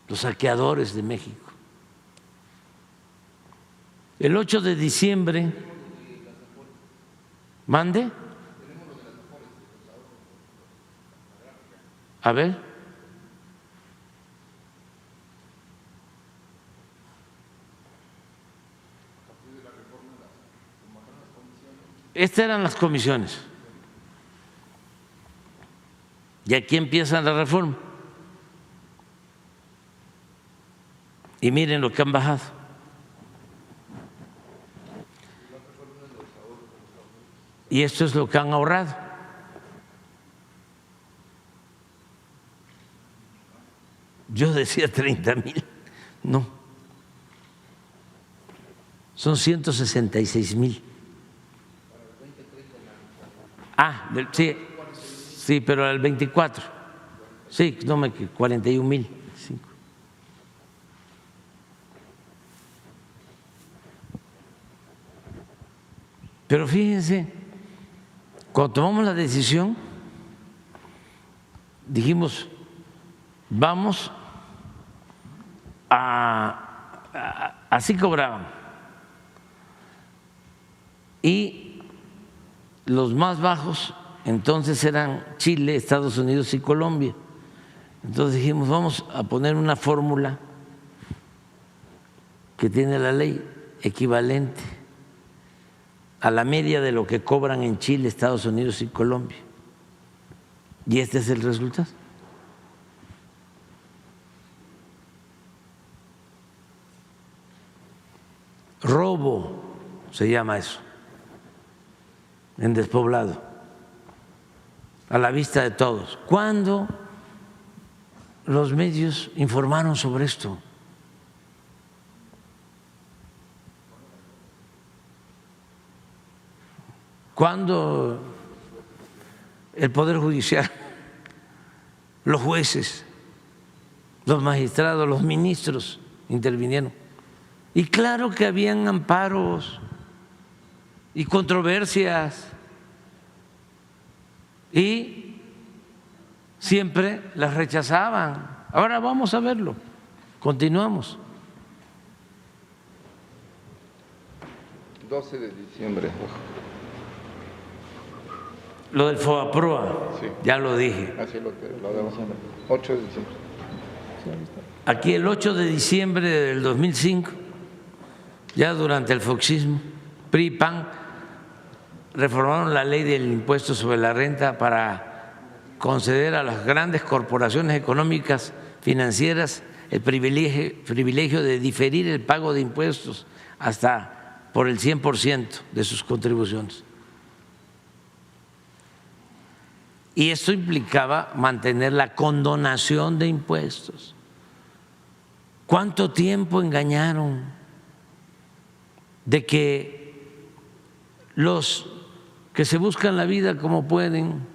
Los saqueadores de México. El 8 de diciembre, mande. A ver. Estas eran las comisiones. Y aquí empieza la reforma. Y miren lo que han bajado. Y esto es lo que han ahorrado. Yo decía 30,000, no. Son 166,000. Sí, sí, pero al 24. Sí, no me 41,000. Pero fíjense, cuando tomamos la decisión, dijimos, vamos así cobraban. Y los más bajos entonces eran Chile, Estados Unidos y Colombia. Entonces dijimos, vamos a poner una fórmula que tiene la ley equivalente a la media de lo que cobran en Chile, Estados Unidos y Colombia. Y este es el resultado. Robo se llama eso, en despoblado, a la vista de todos. ¿Cuándo los medios informaron sobre esto? ¿Cuándo el Poder Judicial, los jueces, los magistrados, los ministros intervinieron? Y claro que habían amparos y controversias y siempre las rechazaban. Ahora vamos a verlo, continuamos. 12 de diciembre. Lo del FOBAPROA, Sí. ya lo dije. Así lo debo. 8 de diciembre. Aquí el 8 de diciembre del 2005, ya durante el foxismo, PRI y PAN reformaron la ley del impuesto sobre la renta para conceder a las grandes corporaciones económicas financieras el privilegio de diferir el pago de impuestos hasta por el 100% de sus contribuciones. Y esto implicaba mantener la condonación de impuestos. ¿Cuánto tiempo engañaron de que los que se buscan la vida como pueden,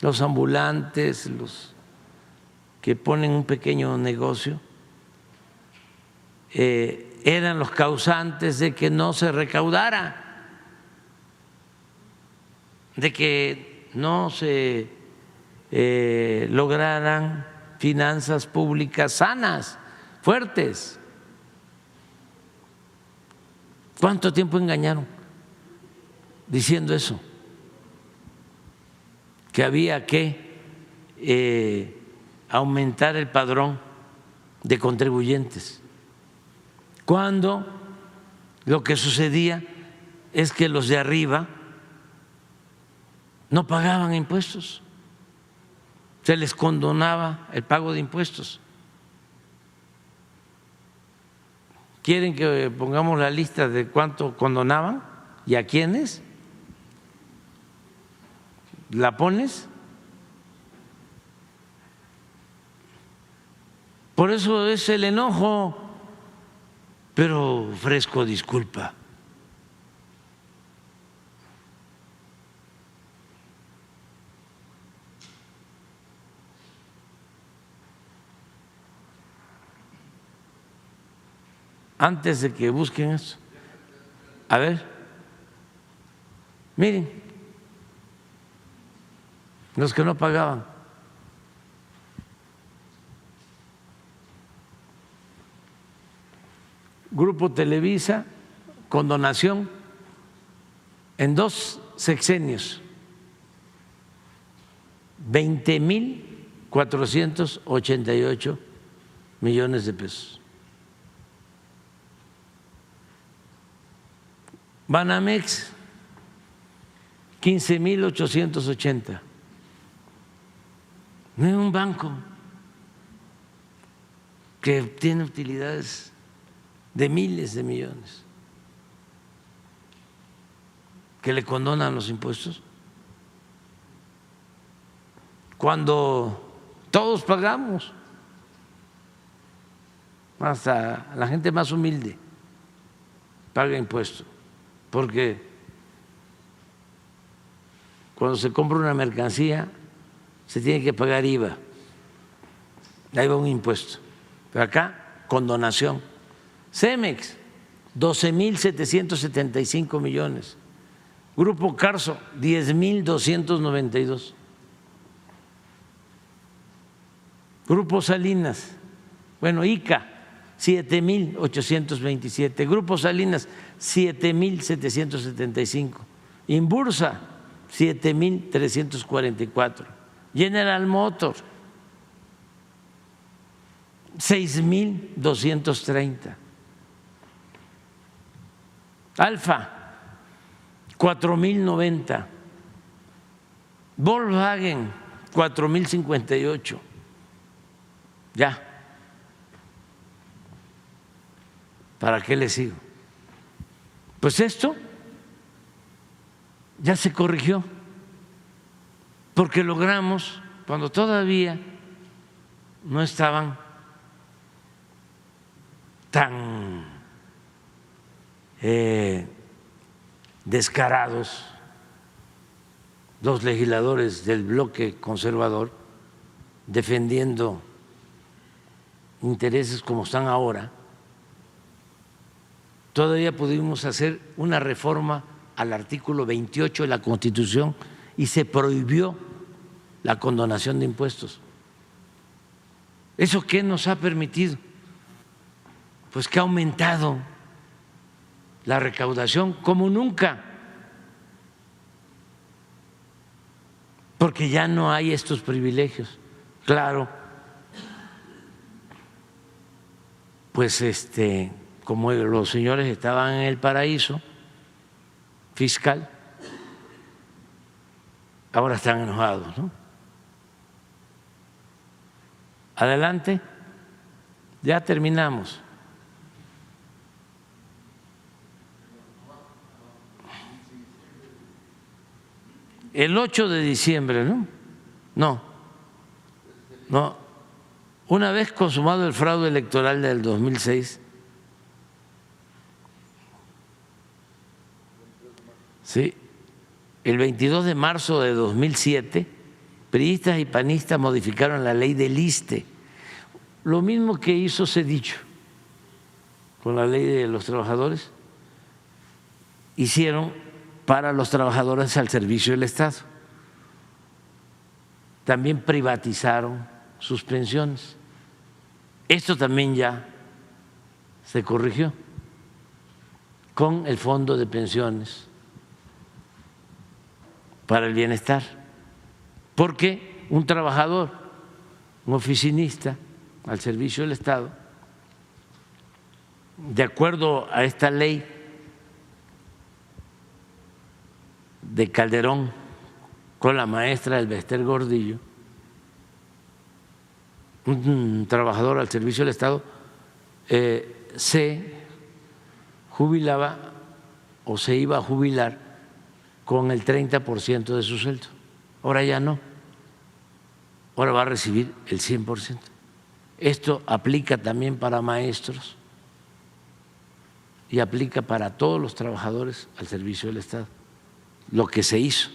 los ambulantes, los que ponen un pequeño negocio, eran los causantes de que no se recaudara, de que no se lograran finanzas públicas sanas, fuertes? ¿Cuánto tiempo engañaron diciendo eso? Que había que aumentar el padrón de contribuyentes, cuando lo que sucedía es que los de arriba no pagaban impuestos, se les condonaba el pago de impuestos. ¿Quieren que pongamos la lista de cuánto condonaban y a quiénes? ¿La pones? Por eso es el enojo, pero ofrezco disculpa. Antes de que busquen eso, a ver, miren, los que no pagaban. Grupo Televisa, condonación en 2 sexenios, 20,488 millones de pesos. Banamex, 15,880. No es un banco que tiene utilidades de miles de millones, que le condonan los impuestos, cuando todos pagamos, hasta la gente más humilde paga impuestos, porque cuando se compra una mercancía se tiene que pagar IVA, ahí va un impuesto, pero acá condonación. Cemex, 12,775 millones. Grupo Carso, 10,292. Grupo Salinas, bueno, ICA, 7,827. Grupo Salinas, 7,775. Inbursa, 7,344. General Motors, 6,230. Alfa, 4,090. Volkswagen, 4,058. Ya. ¿Para qué le sigo? Pues esto ya se corrigió, porque logramos, cuando todavía no estaban tan descarados los legisladores del bloque conservador defendiendo intereses como están ahora, todavía pudimos hacer una reforma al artículo 28 de la Constitución y se prohibió la condonación de impuestos. ¿Eso qué nos ha permitido? Pues que ha aumentado la recaudación como nunca, porque ya no hay estos privilegios. Claro, pues como los señores estaban en el paraíso fiscal, ahora están enojados, ¿no? Adelante, ya terminamos. El 8 de diciembre, ¿no? No. Una vez consumado el fraude electoral del 2006, sí, el 22 de marzo de 2007, priistas y panistas modificaron la ley del ISSSTE, lo mismo que hizo Zedillo con la ley de los trabajadores, hicieron para los trabajadores al servicio del Estado. También privatizaron sus pensiones. Esto también ya se corrigió con el Fondo de Pensiones para el Bienestar, porque un trabajador, un oficinista, al servicio del Estado, de acuerdo a esta ley de Calderón con la maestra Elbester Gordillo, un trabajador al servicio del Estado se jubilaba o se iba a jubilar con el 30% de su sueldo. Ahora ya no, ahora va a recibir el 100%. Esto aplica también para maestros y aplica para todos los trabajadores al servicio del Estado, lo que se hizo.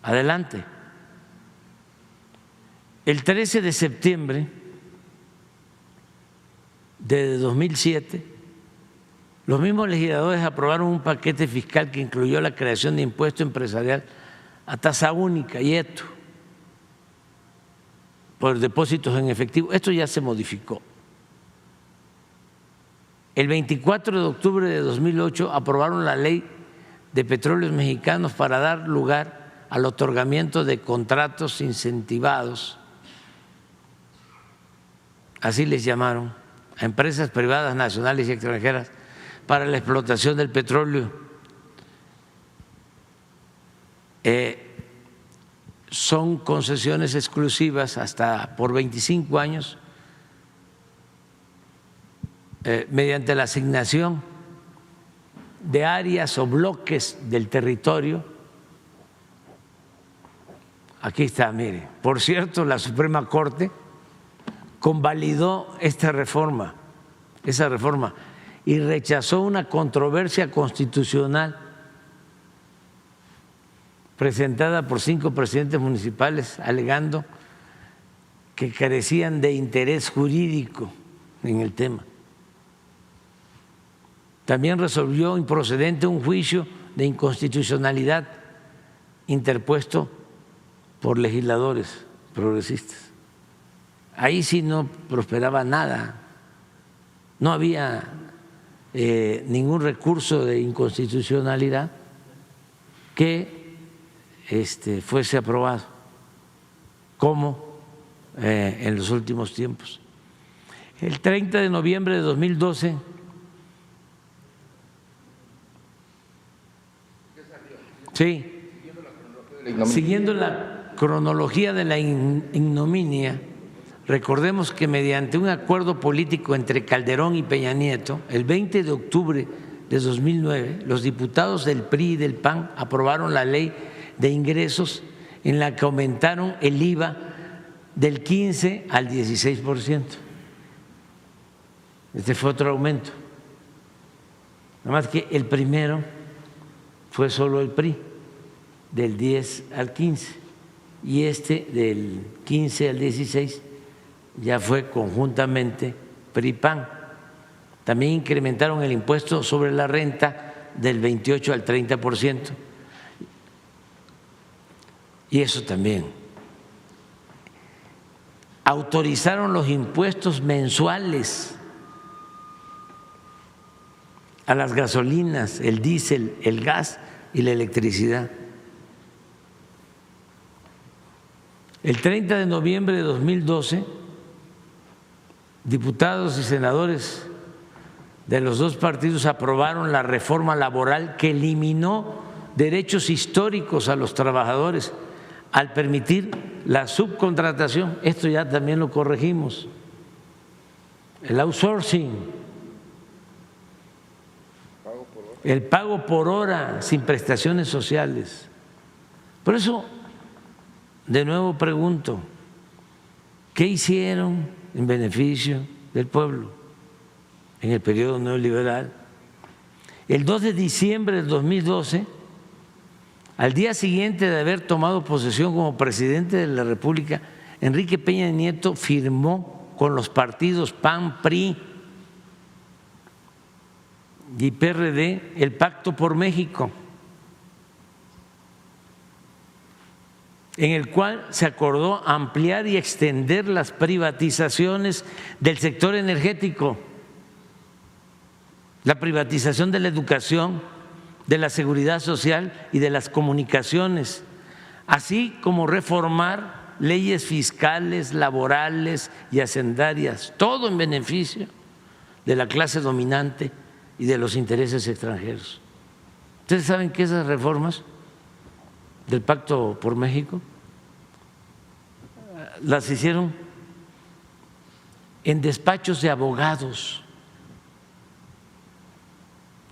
Adelante. El 13 de septiembre de 2007, los mismos legisladores aprobaron un paquete fiscal que incluyó la creación de impuesto empresarial a tasa única y esto por depósitos en efectivo. Esto ya se modificó. El 24 de octubre de 2008 aprobaron la Ley de Petróleos Mexicanos para dar lugar al otorgamiento de contratos incentivados, así les llamaron, a empresas privadas nacionales y extranjeras para la explotación del petróleo. Son concesiones exclusivas hasta por 25 años mediante la asignación de áreas o bloques del territorio. Aquí está, mire. Por cierto, la Suprema Corte convalidó esa reforma, y rechazó una controversia constitucional presentada por 5 presidentes municipales alegando que carecían de interés jurídico en el tema. También resolvió improcedente un juicio de inconstitucionalidad interpuesto por legisladores progresistas. Ahí sí no prosperaba nada, no había ningún recurso de inconstitucionalidad que fuese aprobado, como en los últimos tiempos. El 30 de noviembre de 2012, sí, siguiendo la cronología de la ignominia, recordemos que mediante un acuerdo político entre Calderón y Peña Nieto, el 20 de octubre de 2009, los diputados del PRI y del PAN aprobaron la ley de ingresos en la que aumentaron el IVA del 15 al 16%. Este fue otro aumento. Nada más que el primero fue solo el PRI, del 10 al 15, y del 15 al 16 ya fue conjuntamente PRI-PAN. También incrementaron el impuesto sobre la renta del 28 al 30%. Y eso también. Autorizaron los impuestos mensuales a las gasolinas, el diésel, el gas y la electricidad. El 30 de noviembre de 2012, diputados y senadores de los 2 partidos aprobaron la reforma laboral que eliminó derechos históricos a los trabajadores al permitir la subcontratación. Esto ya también lo corregimos. El outsourcing, el pago por hora sin prestaciones sociales. Por eso, de nuevo pregunto, ¿qué hicieron en beneficio del pueblo en el periodo neoliberal? El 2 de diciembre del 2012, al día siguiente de haber tomado posesión como presidente de la República, Enrique Peña Nieto firmó con los partidos PAN, PRI y PRD el Pacto por México, en el cual se acordó ampliar y extender las privatizaciones del sector energético, la privatización de la educación, de la seguridad social y de las comunicaciones, así como reformar leyes fiscales, laborales y hacendarias, todo en beneficio de la clase dominante y de los intereses extranjeros. Ustedes saben que esas reformas del Pacto por México las hicieron en despachos de abogados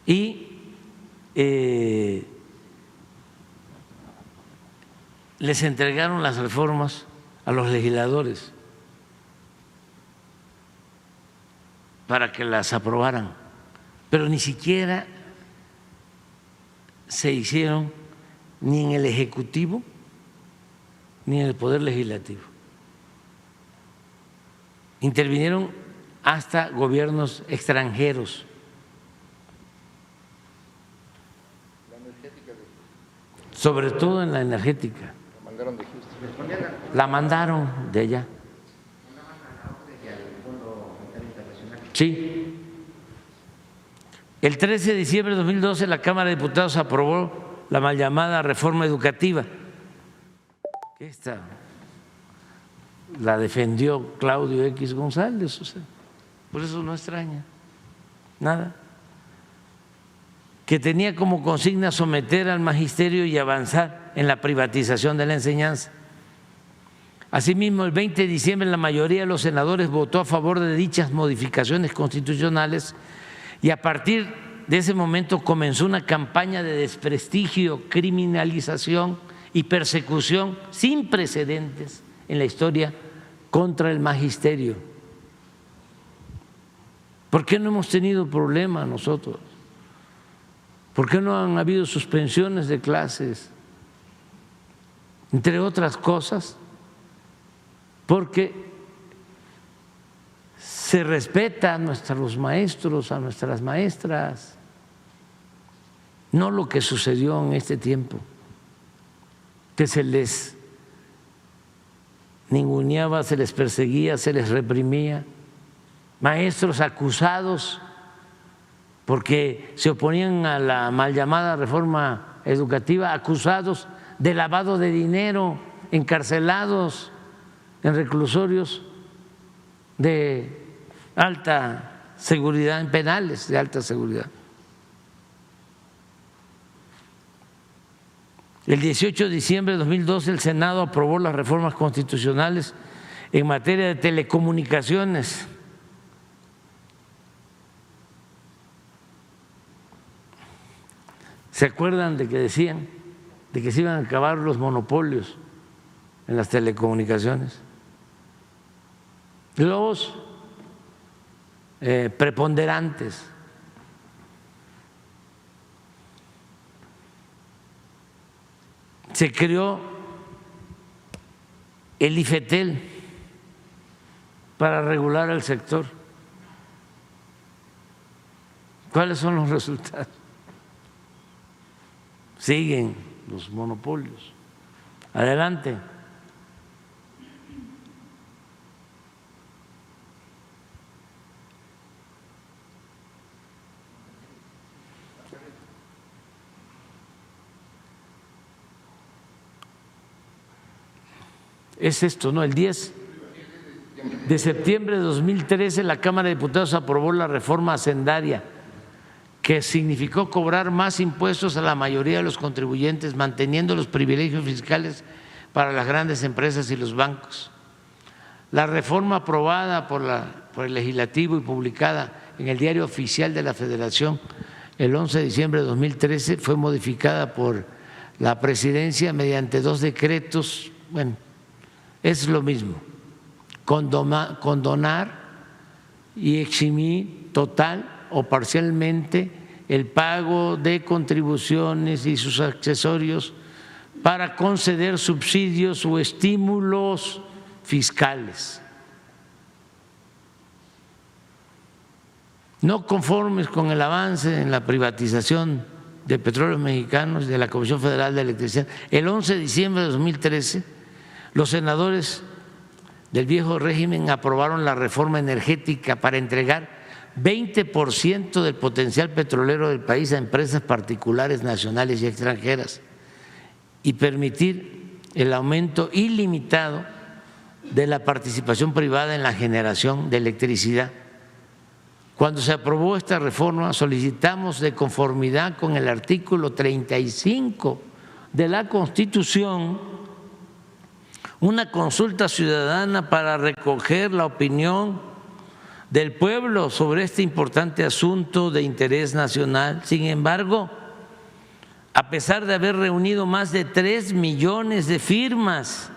y les entregaron las reformas a los legisladores para que las aprobaran, pero ni siquiera se hicieron ni en el Ejecutivo ni en el Poder Legislativo. Intervinieron hasta gobiernos extranjeros. Sobre todo en la energética. La mandaron de Houston. La mandaron de allá. Sí. El 13 de diciembre de 2012 la Cámara de Diputados aprobó la mal llamada reforma educativa. Esta la defendió Claudio X González, o sea, por eso no extraña nada, que tenía como consigna someter al magisterio y avanzar en la privatización de la enseñanza. Asimismo, el 20 de diciembre la mayoría de los senadores votó a favor de dichas modificaciones constitucionales y a partir de ese momento comenzó una campaña de desprestigio, criminalización y persecución sin precedentes en la historia contra el magisterio. ¿Por qué no hemos tenido problema nosotros? ¿Por qué no han habido suspensiones de clases? Entre otras cosas, porque se respeta a nuestros maestros, a nuestras maestras, no lo que sucedió en este tiempo, que se les ninguneaba, se les perseguía, se les reprimía, maestros acusados porque se oponían a la mal llamada reforma educativa, acusados de lavado de dinero, encarcelados en reclusorios de alta seguridad, en penales de alta seguridad. El 18 de diciembre de 2012 el Senado aprobó las reformas constitucionales en materia de telecomunicaciones. ¿Se acuerdan de que decían de que se iban a acabar los monopolios en las telecomunicaciones? Los preponderantes. Se creó el IFETEL para regular el sector. ¿Cuáles son los resultados? Siguen los monopolios. Adelante. Es esto, ¿no? El 10 de septiembre de 2013 la Cámara de Diputados aprobó la reforma hacendaria, que significó cobrar más impuestos a la mayoría de los contribuyentes, manteniendo los privilegios fiscales para las grandes empresas y los bancos. La reforma aprobada por el Legislativo y publicada en el Diario Oficial de la Federación el 11 de diciembre de 2013 fue modificada por la Presidencia mediante 2 decretos. Bueno, es lo mismo, condonar y eximir total o parcialmente el pago de contribuciones y sus accesorios para conceder subsidios o estímulos fiscales. No conformes con el avance en la privatización de Petróleos Mexicanos de la Comisión Federal de Electricidad, el 11 de diciembre de 2013 los senadores del viejo régimen aprobaron la reforma energética para entregar 20% del potencial petrolero del país a empresas particulares, nacionales y extranjeras y permitir el aumento ilimitado de la participación privada en la generación de electricidad. Cuando se aprobó esta reforma, solicitamos, de conformidad con el artículo 35 de la Constitución, una consulta ciudadana para recoger la opinión del pueblo sobre este importante asunto de interés nacional. Sin embargo, a pesar de haber reunido más de 3 millones de firmas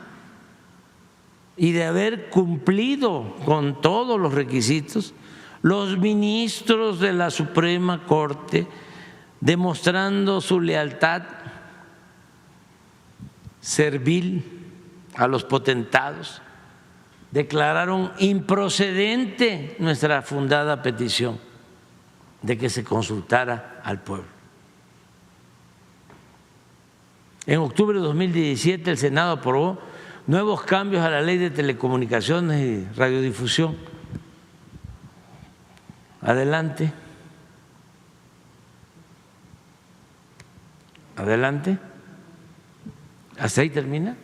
y de haber cumplido con todos los requisitos, los ministros de la Suprema Corte, demostrando su lealtad servil a los potentados, declararon improcedente nuestra fundada petición de que se consultara al pueblo. En octubre de 2017 el Senado aprobó nuevos cambios a la Ley de Telecomunicaciones y Radiodifusión. Adelante. Adelante. ¿Hasta ahí termina?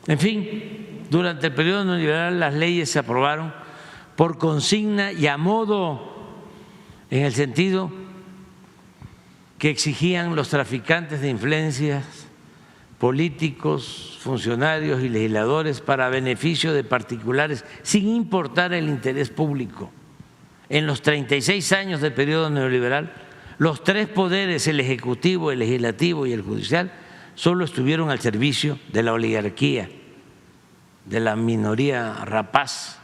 En fin, durante el periodo neoliberal las leyes se aprobaron por consigna y a modo, en el sentido que exigían los traficantes de influencias, políticos, funcionarios y legisladores, para beneficio de particulares, sin importar el interés público. En los 36 años del periodo neoliberal, los 3 poderes, el ejecutivo, el legislativo y el judicial, solo estuvieron al servicio de la oligarquía, de la minoría rapaz,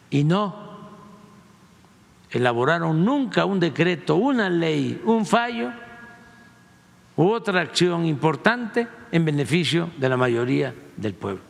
y no elaboraron nunca un decreto, una ley, un fallo u otra acción importante en beneficio de la mayoría del pueblo.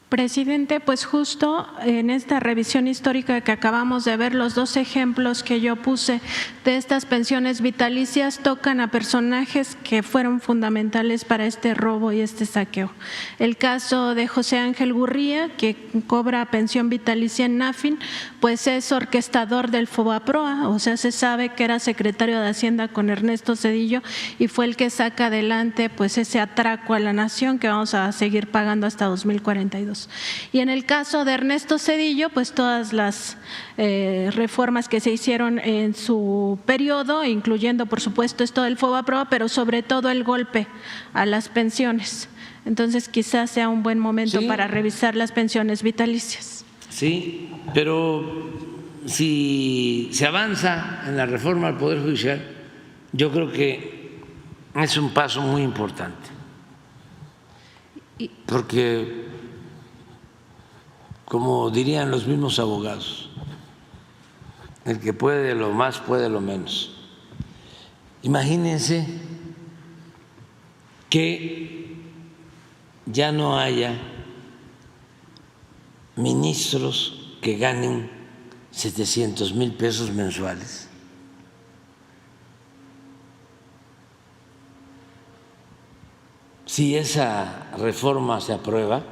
Presidente, pues justo en esta revisión histórica que acabamos de ver, los 2 ejemplos que yo puse de estas pensiones vitalicias tocan a personajes que fueron fundamentales para este robo y este saqueo. El caso de José Ángel Gurría, que cobra pensión vitalicia en NAFIN, pues es orquestador del Fobaproa, o sea, se sabe que era secretario de Hacienda con Ernesto Zedillo y fue el que saca adelante pues ese atraco a la nación que vamos a seguir pagando hasta 2042. Y en el caso de Ernesto Zedillo, pues todas las reformas que se hicieron en su periodo, incluyendo por supuesto esto del Fobaproa, pero sobre todo el golpe a las pensiones. Entonces quizás sea un buen momento para revisar las pensiones vitalicias. Sí, pero si se avanza en la reforma al Poder Judicial, yo creo que es un paso muy importante, porque, como dirían los mismos abogados, el que puede lo más puede lo menos. Imagínense que ya no haya ministros que ganen 700,000 pesos mensuales. Si esa reforma se aprueba,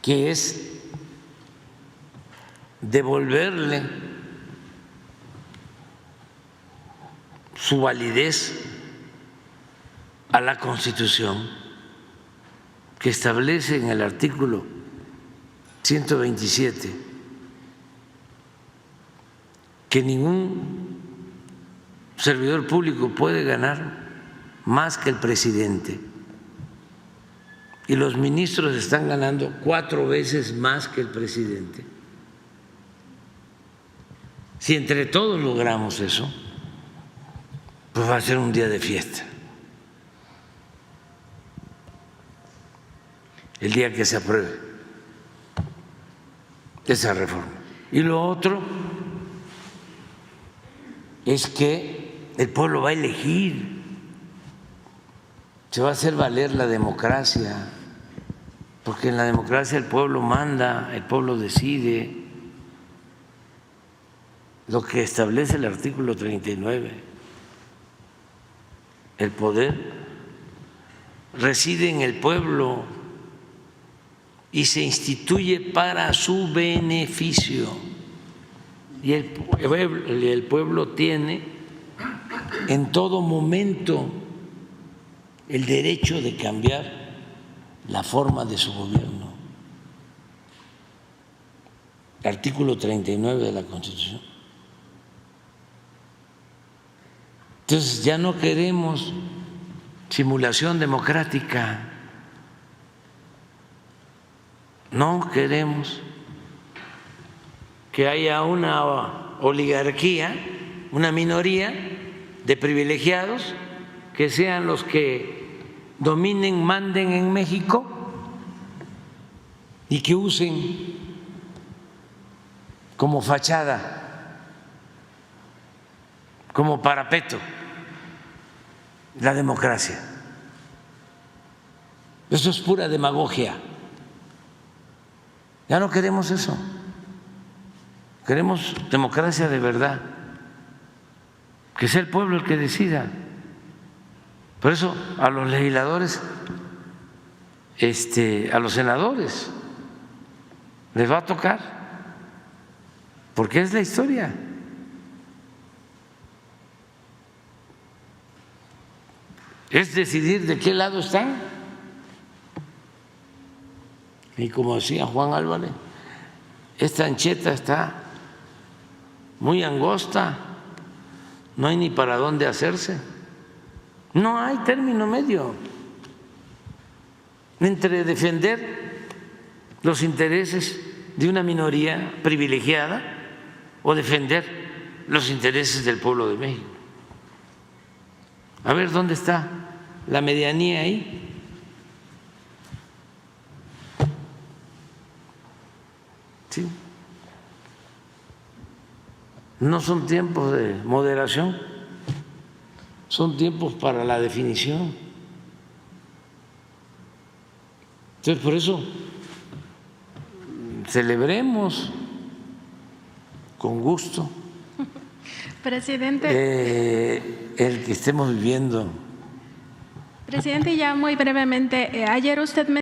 que es devolverle su validez a la Constitución, que establece en el artículo 127 que ningún servidor público puede ganar más que el presidente, y los ministros están ganando 4 veces más que el presidente. Si entre todos logramos eso, pues va a ser un día de fiesta el día que se apruebe esa reforma. Y lo otro es que el pueblo va a elegir, se va a hacer valer la democracia, porque en la democracia el pueblo manda, el pueblo decide, lo que establece el artículo 39. El poder reside en el pueblo y se instituye para su beneficio. y el pueblo tiene en todo momento el derecho de cambiar la forma de su gobierno. Artículo 39 de la Constitución. Entonces ya no queremos simulación democrática, no queremos que haya una oligarquía, una minoría de privilegiados que sean los que dominen, manden en México y que usen como fachada, como parapeto la democracia. Eso es pura demagogia. Ya no queremos eso. Queremos democracia de verdad, que sea el pueblo el que decida. Por eso a los legisladores, a los senadores les va a tocar, porque es la historia. Es decidir de qué lado están. Y como decía Juan Álvarez, esta ancheta está muy angosta, no hay ni para dónde hacerse. No hay término medio entre defender los intereses de una minoría privilegiada o defender los intereses del pueblo de México. A ver, ¿dónde está la medianía ahí? ¿Sí? No son tiempos de moderación, son tiempos para la definición. Entonces, por eso celebremos con gusto Presidente. El que estemos viviendo. Presidente, ya muy brevemente, ayer usted